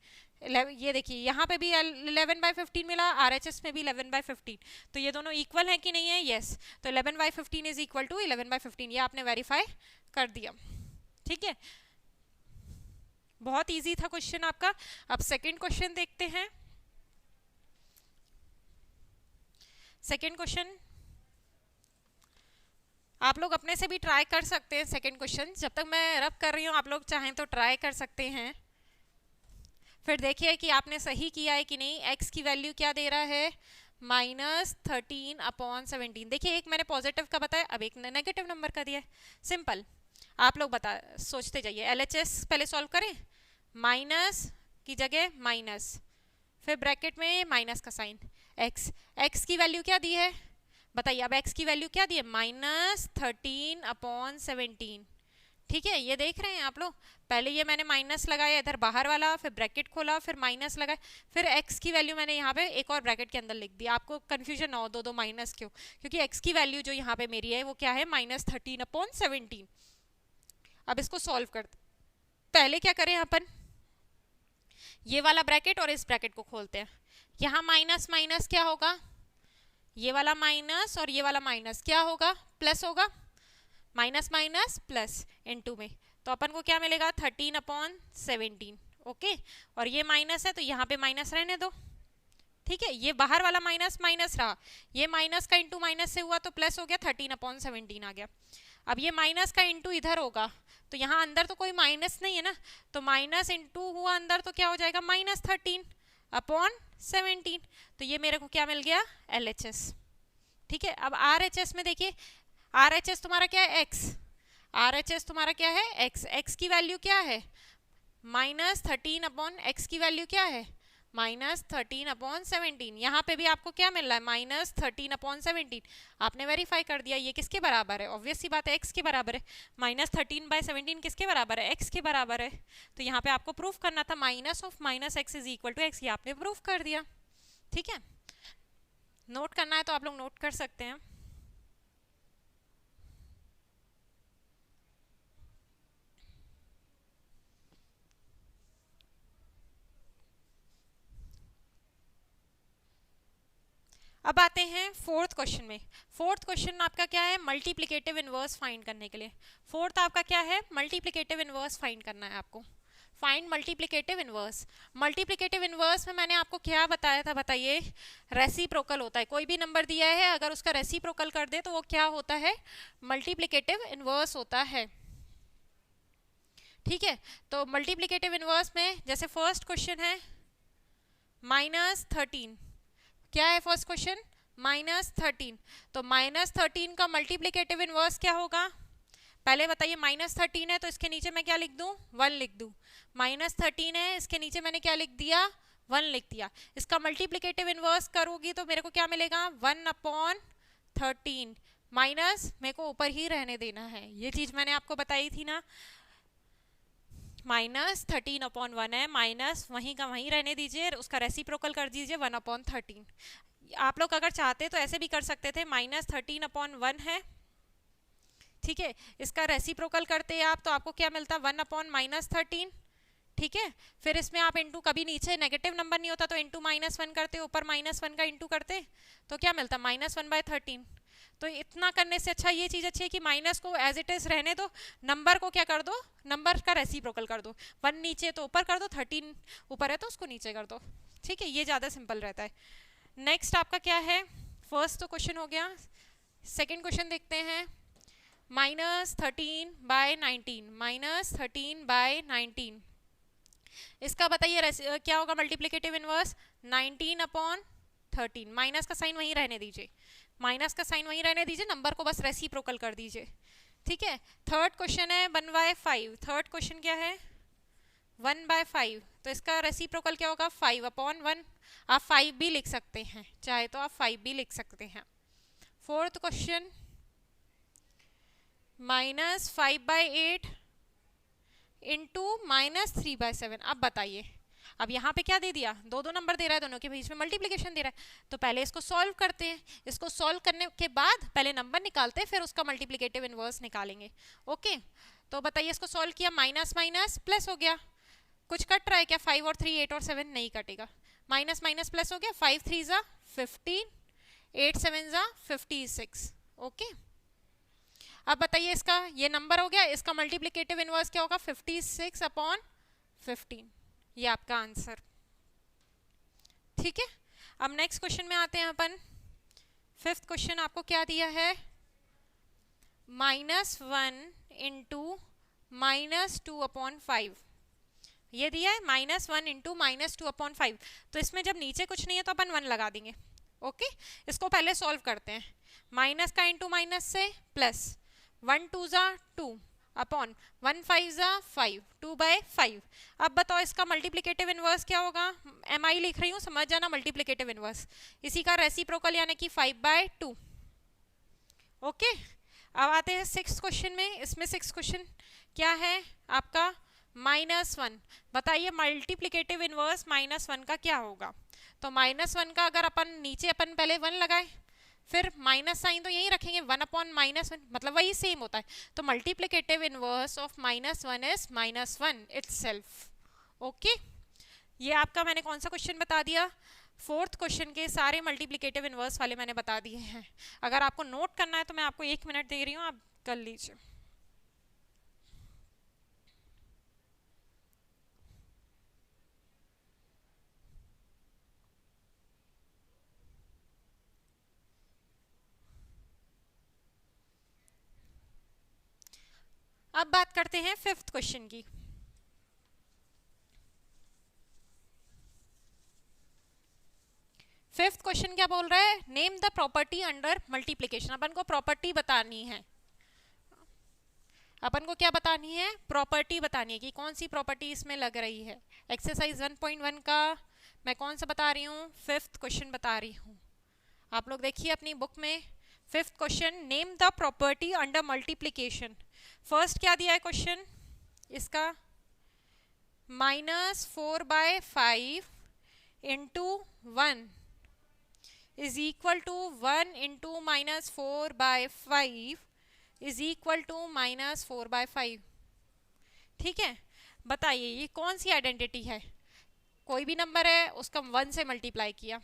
ये देखिए यहाँ पे भी 11/15 मिला, RHS में भी 11/15। तो ये दोनों इक्वल है कि नहीं है? यस। तो 11/15 इज इक्वल टू 11/15, ये आपने वेरीफाई कर दिया। ठीक है, बहुत इजी था क्वेश्चन आपका। अब सेकंड क्वेश्चन देखते हैं। सेकंड क्वेश्चन आप लोग अपने से भी ट्राई कर सकते हैं। सेकंड क्वेश्चन जब तक मैं रब कर रही हूँ आप लोग चाहें तो ट्राई कर सकते हैं, फिर देखिए कि आपने सही किया है कि नहीं। x की वैल्यू क्या दे रहा है? -13/17। देखिए एक मैंने पॉजिटिव का बताया, अब एक नेगेटिव नंबर का दिया है। सिंपल। आप लोग बता सोचते जाइए। LHS पहले सॉल्व करें, माइनस की जगह माइनस, फिर ब्रैकेट में माइनस का साइन, x, x की वैल्यू क्या दी है बताइए, अब x की वैल्यू क्या दी है, -13/17। ठीक है, ये देख रहे हैं आप लोग, पहले ये मैंने माइनस लगाया इधर बाहर वाला, फिर ब्रैकेट खोला, फिर माइनस लगाया, फिर x की वैल्यू मैंने यहाँ पे एक और ब्रैकेट के अंदर लिख दी। आपको कंफ्यूजन ना हो दो दो माइनस क्यों, क्योंकि x की वैल्यू जो यहाँ पे मेरी है वो क्या है, -13/17। अब इसको सॉल्व करते, पहले क्या करें अपन, ये वाला ब्रैकेट और इस ब्रैकेट को खोलते हैं। यहाँ माइनस माइनस क्या होगा, ये वाला माइनस और ये वाला माइनस क्या होगा, प्लस होगा, माइनस माइनस प्लस इनटू में, तो अपन को क्या मिलेगा 13/17। ओके, और ये माइनस है तो यहाँ पे माइनस रहने दो। ठीक है, ये बाहर वाला माइनस माइनस रहा, ये माइनस का इंटू माइनस से हुआ तो प्लस हो गया, 13/17 आ गया। अब ये माइनस का इंटू इधर होगा तो यहाँ अंदर तो कोई माइनस नहीं है ना, तो माइनस इंटू हुआ अंदर तो क्या हो जाएगा, -13/17। तो ये मेरे को क्या मिल गया, LHS। ठीक है, अब RHS में देखिए, RHS तुम्हारा क्या है, x, RHS तुम्हारा क्या है, x, x की वैल्यू क्या है, -13/x की वैल्यू क्या है, -13/17। यहाँ पे भी आपको क्या मिल रहा है, -13/17। आपने वेरीफाई कर दिया, ये किसके बराबर है, ऑब्वियस सी बात है x के बराबर है। -13/17 किसके बराबर है, x के बराबर है। तो यहाँ पे आपको प्रूफ करना था minus of minus x is equal to x, ये आपने प्रूफ कर दिया। ठीक है, नोट करना है तो आप लोग नोट कर सकते हैं। अब आते हैं फोर्थ क्वेश्चन में। फोर्थ क्वेश्चन आपका क्या है, मल्टीप्लिकेटिव इनवर्स फाइंड करने के लिए। फोर्थ आपका क्या है, मल्टीप्लिकेटिव इनवर्स फाइंड करना है आपको। Find multiplicative inverse. Multiplicative inverse में मैंने आपको क्या बताया था, बताइए, रेसिप्रोकल होता है। कोई भी नंबर दिया है अगर उसका रेसिप्रोकल कर दे तो वो क्या होता है, मल्टीप्लिकेटिव इनवर्स होता है। ठीक है, तो मल्टीप्लिकेटिव इनवर्स में जैसे फर्स्ट क्वेश्चन है -13, क्या है फर्स्ट क्वेश्चन, -13, तो -13 का मल्टीप्लिकेटिव इनवर्स क्या होगा, पहले बताइए। -13 है तो इसके नीचे मैं क्या लिख दूं, 1 लिख दूं। -13 है, इसके नीचे मैंने क्या लिख दिया, 1 लिख दिया। इसका मल्टीप्लिकेटिव इनवर्स करूंगी तो मेरे को क्या मिलेगा, 1/13, माइनस मेरे को ऊपर ही रहने देना है, ये चीज मैंने आपको बताई थी ना, -13/1 है, माइनस वहीं का वहीं रहने दीजिए, उसका रेसिप्रोकल कर दीजिए 1/13। आप लोग अगर चाहते तो ऐसे भी कर सकते थे, -13/1 है, ठीक है, इसका रेसिप्रोकल करते आप तो आपको क्या मिलता, 1/-13। ठीक है, फिर इसमें आप इंटू, कभी नीचे नेगेटिव नंबर नहीं होता तो इंटू -1 करते, ऊपर -1 का इंटू करते तो क्या मिलता, -1/13। तो इतना करने से अच्छा ये चीज़ अच्छी है कि माइनस को एज इट इज रहने दो, नंबर को क्या कर दो, नंबर का रेसिप्रोकल कर दो, 1 नीचे तो ऊपर कर दो, 13 ऊपर है तो उसको नीचे कर दो। ठीक है, ये ज़्यादा सिंपल रहता है। नेक्स्ट आपका क्या है, फर्स्ट तो क्वेश्चन हो गया, सेकेंड क्वेश्चन देखते हैं। -13/19, -13/19, इसका बताइए क्या होगा मल्टीप्लिकेटिव इनवर्स, 19/13। माइनस का साइन वहीं रहने दीजिए, माइनस का साइन वहीं रहने दीजिए, नंबर को बस रेसिप्रोकल कर दीजिए। ठीक है, थर्ड क्वेश्चन है 1/5। थर्ड क्वेश्चन क्या है, 1/5, तो इसका रेसिप्रोकल क्या होगा, 5/1। आप 5 भी लिख सकते हैं, चाहे तो आप 5 भी लिख सकते हैं। Fourth question -5/8 into -3/7। अब बताइए, अब यहाँ पे क्या दे दिया, दो दो नंबर दे रहा है, दोनों के बीच में मल्टीप्लिकेशन दे रहा है, तो पहले इसको सॉल्व करते हैं। इसको सॉल्व करने के बाद पहले नंबर निकालते हैं, फिर उसका मल्टीप्लिकेटिव इनवर्स निकालेंगे। ओके, तो बताइए, इसको सॉल्व किया, माइनस माइनस प्लस हो गया, कुछ कट रहा है क्या, 5 और 3, 8 और 7 नहीं कटेगा, माइनस माइनस प्लस हो गया, 5 3 ज़ा 15, 8 7 ज़ा 56। ओके, अब बताइए, इसका ये नंबर हो गया, इसका मल्टीप्लिकेटिव इनवर्स क्या होगा, 56/15, ये आपका आंसर। ठीक है, अब नेक्स्ट क्वेश्चन में आते हैं अपन। फिफ्थ क्वेश्चन आपको क्या दिया है, -1 इंटू -2/5, ये दिया है, -1 इंटू -2/5। तो इसमें जब नीचे कुछ नहीं है तो अपन 1 लगा देंगे। ओके, इसको पहले सॉल्व करते हैं, माइनस का इंटू माइनस से प्लस, 1 2 ज़ा 2, अपॉन 1 5 जा 5, 2/5। अब बताओ इसका मल्टीप्लिकेटिव इनवर्स क्या होगा? mi लिख रही हूँ, समझ जाना मल्टीप्लिकेटिव इनवर्स। इसी का रेसिप्रोकल यानी कि 5/2। ओके, अब आते हैं 6th क्वेश्चन में। इसमें 6th क्वेश्चन क्या है आपका? -1। बताइए मल्टीप्लिकेटिव इनवर्स -1 का क्या होगा? तो -1 का अगर अपन नीचे अपन पहले 1 लगाए, फिर माइनस साइन तो यही रखेंगे, 1/-1 मतलब वही सेम होता है। तो multiplicative inverse of -1 is -1 itself. Okay, ये आपका मैंने कौन सा क्वेश्चन बता दिया? 4th क्वेश्चन के सारे मल्टीप्लिकेटिव इनवर्स वाले मैंने बता दिए हैं। अगर आपको नोट करना है तो मैं आपको 1 मिनट दे रही हूँ, आप कर लीजिए। अब बात करते हैं 5th क्वेश्चन की। 5th क्वेश्चन क्या बोल रहा है? Name the property under multiplication. अपन को प्रॉपर्टी बतानी है। अपन को क्या बतानी है? प्रॉपर्टी बतानी है कि कौन सी प्रॉपर्टी इसमें लग रही है। एक्सरसाइज 1.1 का मैं कौन सा बता रही हूँ? 5th क्वेश्चन बता रही हूँ। आप लोग देखिए अपनी बुक में 5th question, name the property under multiplication. First क्या दिया है क्वेश्चन इसका? -4/5 into 1 is equal to 1 into -4/5 is equal to -4/5। ठीक है, बताइए ये कौन सी आइडेंटिटी है? कोई भी नंबर है उसका 1 से मल्टीप्लाई किया,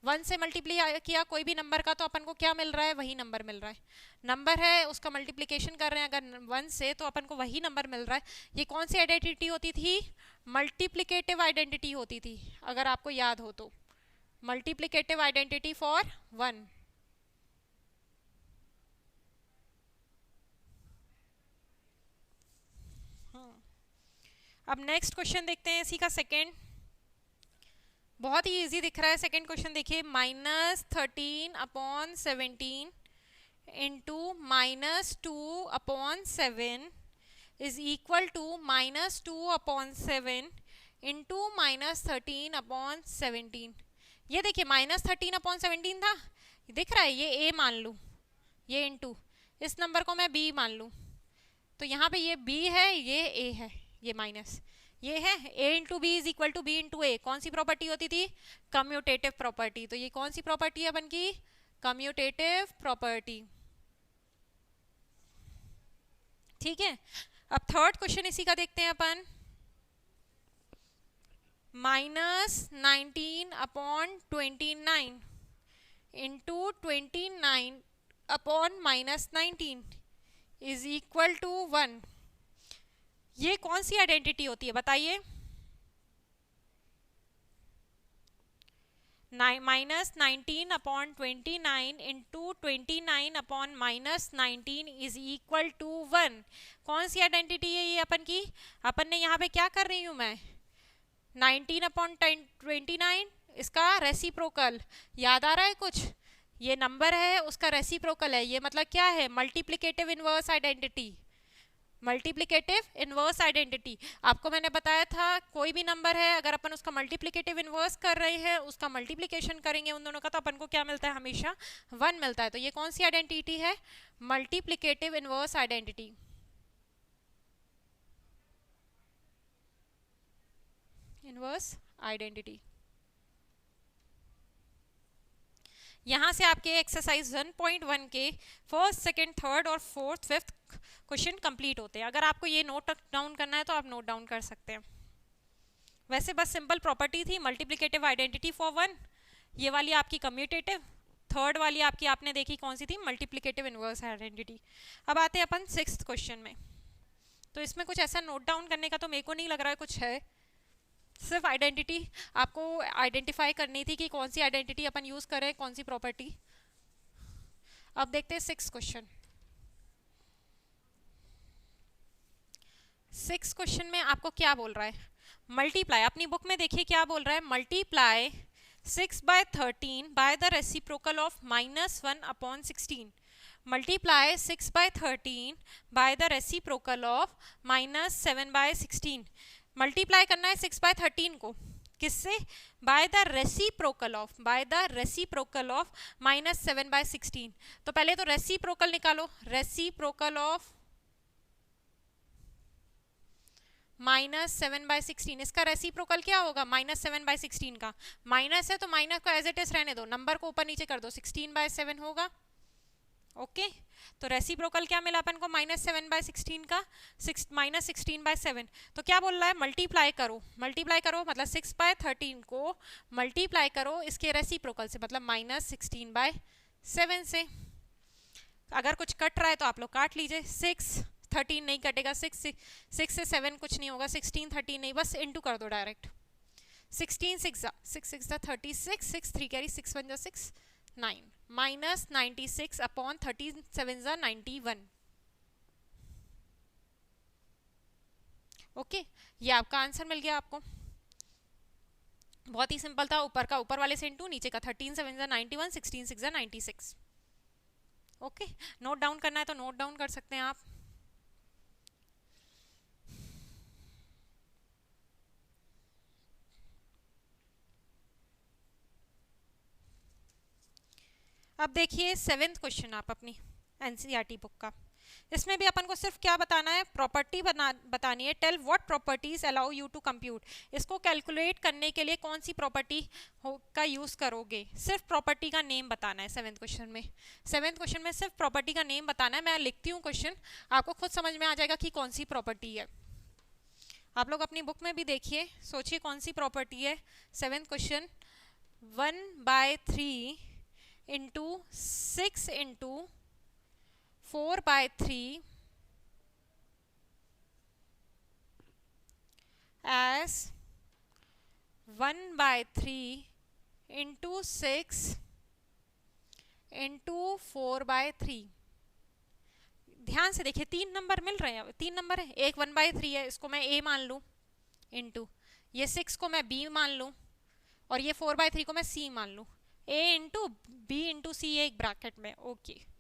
1 से मल्टीप्लाई किया कोई भी नंबर का, तो अपन को क्या मिल रहा है? वही नंबर मिल रहा है। नंबर है उसका मल्टीप्लिकेशन कर रहे हैं अगर 1 से, तो अपन को वही नंबर मिल रहा है। ये कौन सी आइडेंटिटी होती थी? मल्टीप्लिकेटिव आइडेंटिटी होती थी, अगर आपको याद हो तो। Multiplicative identity for 1। अब नेक्स्ट क्वेश्चन देखते हैं इसी का सेकेंड। बहुत ही इजी दिख रहा है सेकेंड क्वेश्चन। देखिए -13/17 into -2/7 is equal to -2/7 into -13/17। ये देखिए -13/17 था, दिख रहा है, ये a मान लूँ, ये इंटू इस नंबर को मैं b मान लूँ, तो यहाँ पे ये b है, ये a है, ये माइनस ये है। a into B is equal to B into A. कौन सी प्रॉपर्टी होती थी? Commutative property. तो ये कौन सी प्रॉपर्टी है अपन की? Commutative property. ठीक है, अब थर्ड क्वेश्चन इसी का देखते हैं अपन। -19/29 इंटू 29/-19 इज इक्वल टू 1। ये कौन सी आइडेंटिटी होती है बताइए? -19/29 इंटू 29/-19 इज इक्वल टू 1। कौन सी आइडेंटिटी है ये अपन की? अपन ने यहाँ पे क्या कर रही हूँ मैं? 19/29 इसका रेसिप्रोकल, याद आ रहा है कुछ? ये नंबर है उसका रेसिप्रोकल है, ये मतलब क्या है? Multiplicative inverse identity. Multiplicative inverse identity आपको मैंने बताया था, कोई भी नंबर है अगर अपन उसका मल्टीप्लिकेटिव इनवर्स कर रहे हैं, उसका मल्टीप्लिकेशन करेंगे उन दोनों का, तो अपन को क्या मिलता है? हमेशा 1 मिलता है। तो ये कौन सी आइडेंटिटी है? Multiplicative inverse identity. Inverse identity. यहाँ से आपके एक्सरसाइज 1.1 के फर्स्ट, सेकंड, थर्ड और फोर्थ, फिफ्थ क्वेश्चन कंप्लीट होते हैं। अगर आपको ये नोट डाउन करना है तो आप नोट डाउन कर सकते हैं। वैसे बस सिंपल प्रॉपर्टी थी, मल्टीप्लिकेटिव आइडेंटिटी फॉर 1, ये वाली आपकी कम्यूटेटिव, थर्ड वाली आपकी आपने देखी कौन सी थी? Multiplicative inverse identity. अब आते हैं अपन 6th क्वेश्चन में। तो इसमें कुछ ऐसा नोट डाउन करने का तो मेरे को नहीं लग रहा है कुछ है, सिर्फ आइडेंटिटी आपको आइडेंटिफाई करनी थी कि कौन सी आइडेंटिटी अपन यूज कर रहे हैं, कौन सी प्रॉपर्टी। अब देखते हैं 6th क्वेश्चन। 6th क्वेश्चन में आपको क्या बोल रहा है? मल्टीप्लाई, अपनी बुक में देखिए क्या बोल रहा है? Multiply 6/13 by the reciprocal of -1/16। Multiply 6/13 by the reciprocal of -7/16। Multiply करना है 6/13 को किससे? By the reciprocal of -7/16। तो पहले तो रेसिप्रोकल निकालो, रेसिप्रोकल ऑफ -7/16। इसका रेसिप्रोकल क्या होगा? -7/16 का माइनस है तो माइनस को एज इट इज रहने दो, नंबर को ऊपर नीचे कर दो, 16/7 होगा। ओके तो रेसिप्रोकल क्या मिला अपन को? -7/16 का -16/7। तो क्या बोल रहा है? मल्टीप्लाई करो, मल्टीप्लाई करो मतलब 6/13 को मल्टीप्लाई करो इसके रेसिप्रोकल से, मतलब -16/7 से। अगर कुछ कट रहा है तो आप लोग काट लीजिए, 6/13 नहीं कटेगा, 6 से 7 कुछ नहीं होगा, 16/13 नहीं, बस इंटू कर दो डायरेक्ट। 16 6 6 36, 6 3 कैरी 6 1 6 9 -96/13 7 91। ओके ये आपका आंसर मिल गया आपको। बहुत ही सिंपल था, ऊपर का ऊपर वाले से इंटू, नीचे का 13 7 91, 16 6 96। ओके नोट डाउन करना है तो नोट डाउन कर सकते हैं आप। अब देखिए 7th क्वेश्चन आप अपनी एनसीईआरटी बुक का। इसमें भी अपन को सिर्फ क्या बताना है? प्रॉपर्टी बतानी है। Tell what properties allow you to compute. इसको कैलकुलेट करने के लिए कौन सी प्रॉपर्टी का यूज करोगे? सिर्फ प्रॉपर्टी का नेम बताना है 7th क्वेश्चन में। 7th क्वेश्चन में सिर्फ प्रॉपर्टी का नेम बताना है। मैं लिखती हूँ क्वेश्चन, आपको खुद समझ में आ जाएगा कि कौन सी प्रॉपर्टी है। आप लोग अपनी बुक में भी देखिए, सोचिए कौन सी प्रॉपर्टी है। 7th question 1/3 into 6 into 4/3 as 1/3 into 6 into 4/3। ध्यान से देखिए, 3 नंबर मिल रहे हैं, 3 नंबर है। एक 1/3 है, इसको मैं a मान लूं, इंटू ये 6 को मैं b मान लूं, और ये 4/3 को मैं c मान लूं। a into b into c एक ब्रैकेट में। ओके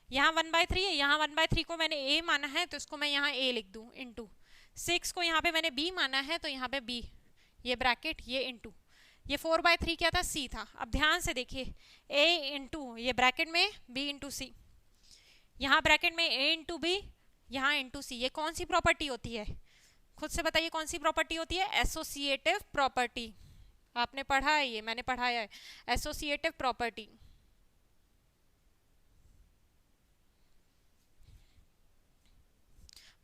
यहाँ 1/3 है, यहाँ 1/3 को मैंने a माना है तो इसको मैं यहाँ a लिख दूं, इंटू 6 को यहाँ पे मैंने b माना है तो यहाँ पे b, ये ब्रैकेट, ये इंटू ये 4/3 क्या था? c था। अब ध्यान से देखिए, a इंटू ये ब्रैकेट में b इंटू c, यहाँ ब्रैकेट में a इंटू b, यहाँ इंटू c। ये कौन सी प्रॉपर्टी होती है? खुद से बताइए कौन सी प्रॉपर्टी होती है? Associative property. आपने पढ़ा है, ये मैंने पढ़ाया है, एसोसिएटिव प्रॉपर्टी।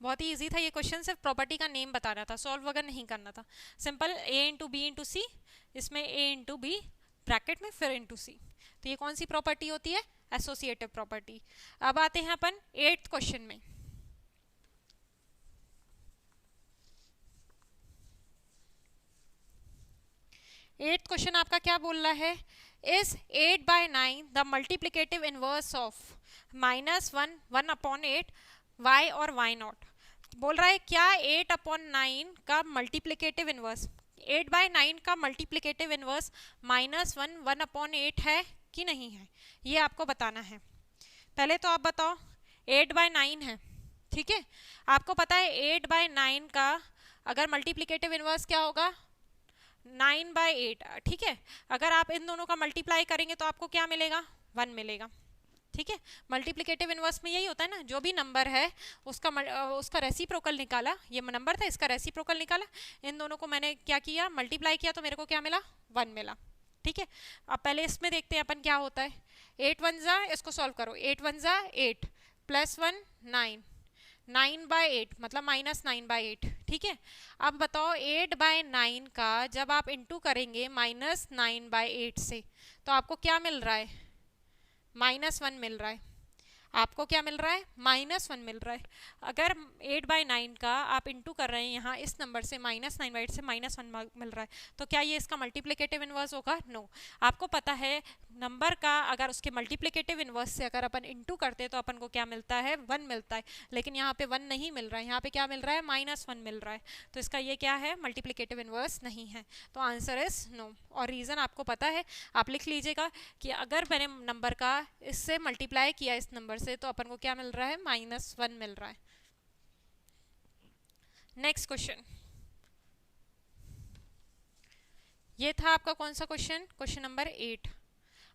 बहुत ही इजी था ये क्वेश्चन, सिर्फ प्रॉपर्टी का नेम बताना था, सॉल्व वगैरह नहीं करना था। Simple, a into B into C, इसमें a इंटू बी ब्रैकेट में फिर इंटू सी। तो ये कौन सी प्रॉपर्टी होती है? Associative property. अब आते हैं अपन 8th क्वेश्चन में। 8th क्वेश्चन आपका क्या बोल रहा है? Is 8/9 the multiplicative inverse of -1 1/8 y और y0। बोल रहा है क्या 8/9 का मल्टीप्लिकेटिव इनवर्स, 8/9 का मल्टीप्लिकेटिव इनवर्स -1 1/8 है कि नहीं है, ये आपको बताना है। पहले तो आप बताओ, 8/9 है, ठीक है। आपको पता है 8/9 का अगर मल्टीप्लिकेटिव इनवर्स क्या होगा? 9/8, ठीक है। अगर आप इन दोनों का मल्टीप्लाई करेंगे तो आपको क्या मिलेगा? 1 मिलेगा, ठीक है। मल्टीप्लिकेटिव इनवर्स में यही होता है ना, जो भी नंबर है उसका रेसिप्रोकल निकाला, ये नंबर था इसका रेसिप्रोकल निकाला, इन दोनों को मैंने क्या किया? मल्टीप्लाई किया, तो मेरे को क्या मिला? 1 मिला, ठीक है। अब पहले इसमें देखते हैं अपन क्या होता है। 8 1 जा, इसको सॉल्व करो, 8 1 जा 8 प्लस 1 9, 9/8 मतलब -9/8, ठीक है। अब बताओ 8/9 का जब आप इंटू करेंगे -9/8 से, तो आपको क्या मिल रहा है? -1 मिल रहा है। आपको क्या मिल रहा है? -1 मिल रहा है। अगर 8/9 का आप इंटू कर रहे हैं यहाँ इस नंबर से, -9/8 से -1 मिल रहा है, तो क्या ये इसका मल्टीप्लिकेटिव इनवर्स होगा? नो। आपको पता है नंबर का अगर उसके मल्टीप्लिकेटिव इनवर्स से अगर अपन इंटू करते हैं तो अपन को क्या मिलता है? 1 मिलता है। लेकिन यहाँ पे 1 नहीं मिल रहा है, यहाँ पे क्या मिल रहा है? -1 मिल रहा है। तो इसका ये क्या है? मल्टीप्लिकेटिव इनवर्स नहीं है। तो आंसर इज नो। और रीज़न आपको पता है, आप लिख लीजिएगा कि अगर मैंने नंबर का इससे मल्टीप्लाई किया इस नंबर से, तो अपन को क्या मिल रहा है, -1 मिल रहा है। नेक्स्ट क्वेश्चन, ये था आपका कौन सा क्वेश्चन, क्वेश्चन नंबर 8।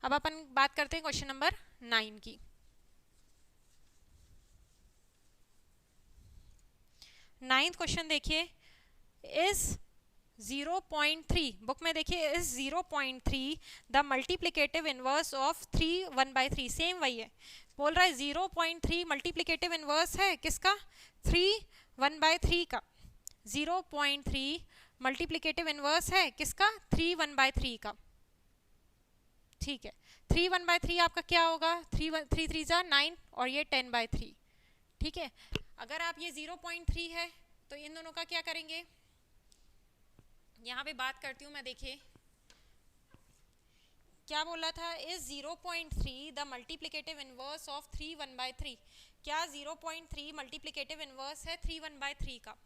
अब अपन बात करते हैं क्वेश्चन नंबर 9 की। 9th क्वेश्चन देखिए, इज 0.3, बुक में देखिए, is 0.3 the multiplicative inverse of 3 1/3। Same वही है, बोल रहा है 0.3 मल्टीप्लिकेटिव इनवर्स है किसका, 3 1/3 का। 0.3 मल्टीप्लिकेटिव इनवर्स है किसका, 3 1/3 का। ठीक है, 3 1/3 आपका क्या होगा, 3 3 जा 9 और ये 10/3। ठीक है, अगर आप ये 0.3 है तो इन दोनों का क्या करेंगे, यहाँ पे बात करती हूँ मैं, देखिए क्या बोला था, is 0.3 the multiplicative inverse of 3 1/3। क्या 0.3 मल्टीप्लिकेटिव इनवर्स है 3 1/3 का।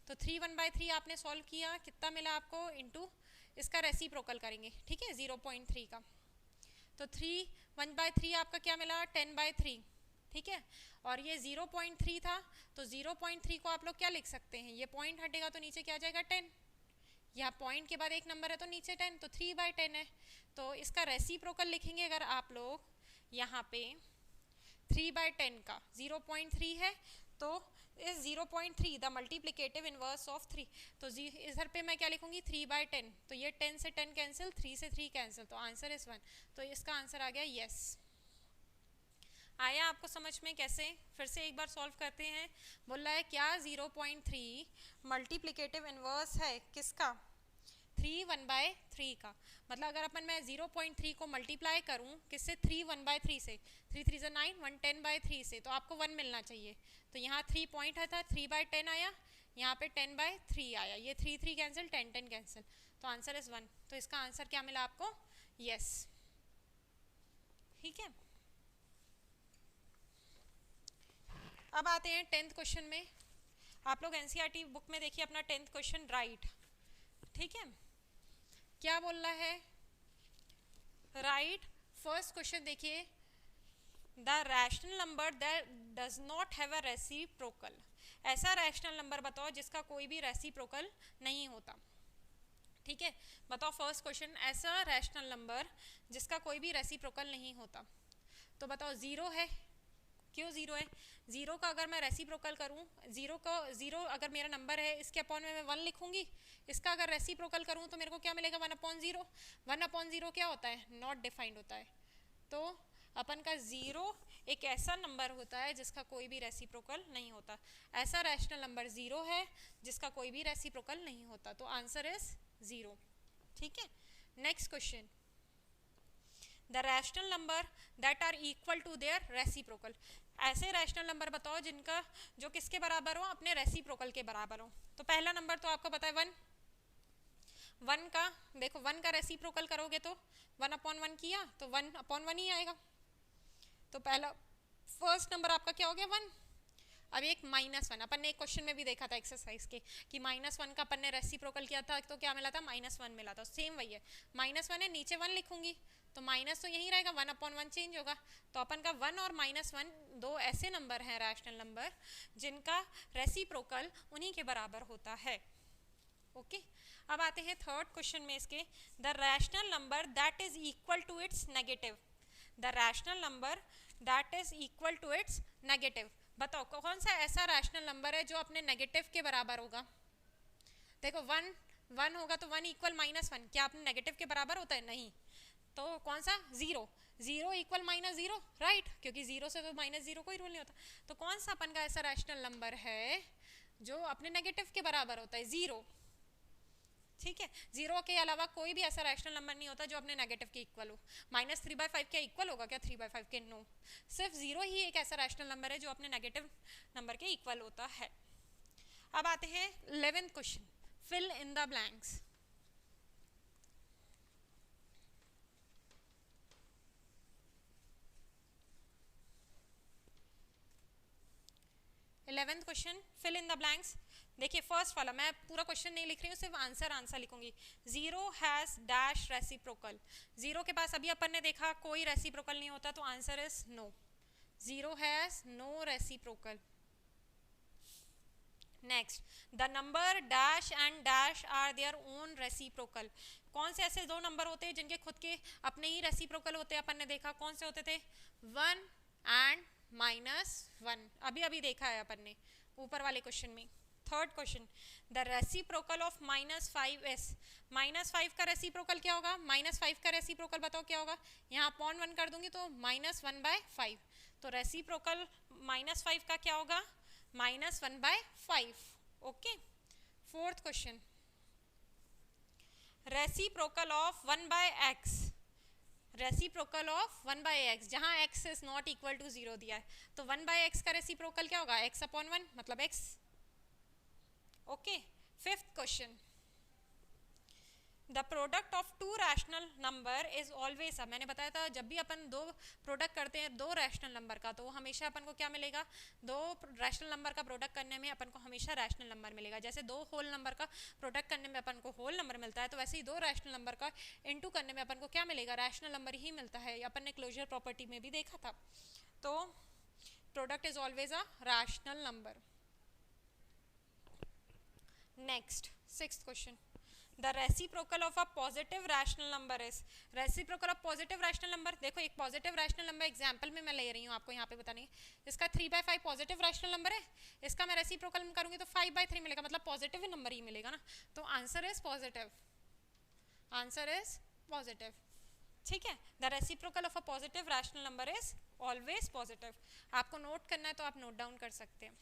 तो 3 1/3 आपने सॉल्व किया, कितना मिला आपको, इनटू इसका रेसिप्रोकल करेंगे। ठीक है, 0.3 का, तो 3 1/3 आपका क्या मिला, 10/3। ठीक है, और ये 0.3 था, तो 0.3 को आप लोग क्या लिख सकते हैं, ये पॉइंट हटेगा तो नीचे क्या आ जाएगा, 10। यहाँ पॉइंट के बाद एक नंबर है तो नीचे 10, तो 3/10 है। तो इसका रेसिप्रोकल लिखेंगे अगर आप लोग, यहाँ पे 3/10 का 0.3 है, तो इस 0.3 द मल्टीप्लिकेटिव इनवर्स ऑफ 3, तो इधर पे मैं क्या लिखूंगी, 3/10, तो ये 10 से 10 कैंसिल, 3 से 3 कैंसिल, तो आंसर इज 1। तो इसका आंसर आ गया यस। आया आपको समझ में कैसे, फिर से एक बार सॉल्व करते हैं। बोल रहा है क्या 0.3 मल्टीप्लिकेटिव इनवर्स है किसका, 3 1/3 का। मतलब अगर अपन मैं 0.3 को मल्टीप्लाई करूं किससे, 3 1/3 से, 3 3 जा 9, 1 10/3 से, तो आपको 1 मिलना चाहिए। तो यहाँ 3 पॉइंट था, 3/10 आया, यहाँ पे 10/3 आया, ये 3 3 कैंसिल, 10 10 कैंसिल, तो आंसर इज 1। तो इसका आंसर क्या मिला आपको, यस। ठीक है, अब आते हैं 10th क्वेश्चन में। आप लोग एनसीईआरटी बुक में देखिए अपना 10th क्वेश्चन राइट। ठीक है, क्या बोल रहा है, राइट फर्स्ट क्वेश्चन देखिए, the rational number that does not have a reciprocal. ऐसा रैशनल नंबर बताओ जिसका कोई भी रेसिप्रोकल नहीं होता। ठीक है, बताओ फर्स्ट क्वेश्चन, ऐसा रैशनल नंबर जिसका कोई भी रेसिप्रोकल नहीं होता। तो बताओ 0 है, क्यों 0 है, 0 का अगर मैं रेसिप्रोकल करूं, 0 अगर मेरा नंबर है, इसके अपॉन में मैं 1 लिखूंगी, इसका अगर रेसिप्रोकल करूं तो मेरे को क्या मिलेगा, 1/0। 1/0 क्या होता है, नॉट डिफाइंड होता है। तो अपन का 0 एक ऐसा नंबर होता है जिसका कोई भी रेसिप्रोकल नहीं होता। ऐसा रैशनल नंबर 0 है जिसका कोई भी रेसिप्रोकल नहीं होता, तो आंसर इज 0। ठीक है, next question, the rational number that are equal to their reciprocal. ऐसे रैशनल नंबर बताओ जिनका, जो किसके बराबर हो, अपने रेसिप्रोकल के बराबर हो। तो पहला नंबर तो आपको पता है 1, 1 का देखो, 1 का रेसिप्रोकल करोगे तो 1/1 किया तो 1/1 ही आएगा। तो पहला फर्स्ट नंबर आपका क्या हो गया, 1। अब एक -1, अपन ने एक क्वेश्चन में भी देखा था एक्सरसाइज के कि -1 का अपन ने रेसिप्रोकल किया था तो क्या मिला था, -1 मिला था। सेम वही है, -1 है, नीचे 1 लिखूंगी तो माइनस तो यही रहेगा, 1/1 चेंज होगा। तो अपन का 1 और -1 दो ऐसे नंबर हैं रैशनल नंबर जिनका रेसिप्रोकल उन्हीं के बराबर होता है। ओके, अब आते हैं थर्ड क्वेश्चन में इसके, the rational number that is equal to its negative. The rational number that is equal to its negative. बताओ कौन सा ऐसा रैशनल नंबर है जो अपने नेगेटिव के बराबर होगा। देखो 1 होगा तो 1 इक्वल -1, क्या अपने नेगेटिव के बराबर होता है, नहीं। तो कौन सा, 0 इक्वल -0, राइट, क्योंकि 0 से तो -0 कोई रूल नहीं होता। तो कौन सा अपन का ऐसा रैशनल नंबर है जो अपने नेगेटिव के बराबर होता है, 0। ठीक है, 0 के अलावा कोई भी ऐसा रैशनल नंबर नहीं होता जो अपने नेगेटिव के इक्वल हो। -3/5 क्या इक्वल होगा क्या 3/5 के, नो। सिर्फ 0 ही एक ऐसा रैशनल नंबर है जो अपने नेगेटिव नंबर के इक्वल होता है। अब आते हैं 11th question, fill in the blanks. 11th question, fill in the blanks. देखिए फर्स्ट वाला, मैं पूरा क्वेश्चन नहीं लिख रही हूँ, सिर्फ आंसर लिखूंगी। 0 हैज डैश रेसिप्रोकल। 0 के पास अभी अपन ने देखा कोई रेसिप्रोकल नहीं होता, तो answer is no. 0 has no reciprocal. Next, the number dash and dash are their own reciprocal. कौन से ऐसे दो नंबर होते हैं जिनके खुद के अपने ही रेसिप्रोकल होते हैं? अपन ने देखा कौन से होते थे, 1 एंड -1. अभी अभी देखा है अपन ने ऊपर वाले क्वेश्चन में. Third question, the reciprocal of -5s. -5 का रेसिप्रोकल क्या होगा? -5 का रेसिप्रोकल बताओ क्या होगा? यहाँ अपॉन 1 कर दूंगी तो -1/5. तो रेसिप्रोकल -5 का क्या होगा? -1/5. Okay. Fourth question, reciprocal of 1/x. Reciprocal of 1/x, जहां x is not equal to 0 दिया है, तो 1/x का रेसिप्रोकल क्या होगा? x/1 मतलब x. Okay. Fifth question, the product of to rational number is always. मैंने बताया था जब भी अपन दो प्रोडक्ट करते हैं दो रैशनल नंबर का, तो हमेशा अपन को क्या मिलेगा? दो रैशनल नंबर का प्रोडक्ट करने में अपन को हमेशा रैशनल नंबर मिलेगा. जैसे दो होल नंबर का प्रोडक्ट करने में अपन को होल नंबर मिलता है, तो वैसे ही दो रैशनल नंबर का इनटू करने में अपन को क्या मिलेगा? रैशनल नंबर ही मिलता है. अपन ने क्लोजर प्रॉपर्टी में भी देखा था. तो product is always a rational number. Next, sixth question, the reciprocal of a positive rational number is. Reciprocal of positive rational number, देखो एक पॉजिटिव रैशनल नंबर एग्जांपल में मैं ले रही हूँ आपको यहाँ पे बताने. इसका 3/5 पॉजिटिव रैशनल नंबर है. इसका मैं रेसिप्रोकल करूँगी तो 5/3 मिलेगा, मतलब पॉजिटिव नंबर ही मिलेगा ना. तो answer is positive. Answer is positive. ठीक है. The reciprocal of a positive rational number is always positive. आपको नोट करना है तो आप नोट डाउन कर सकते हैं.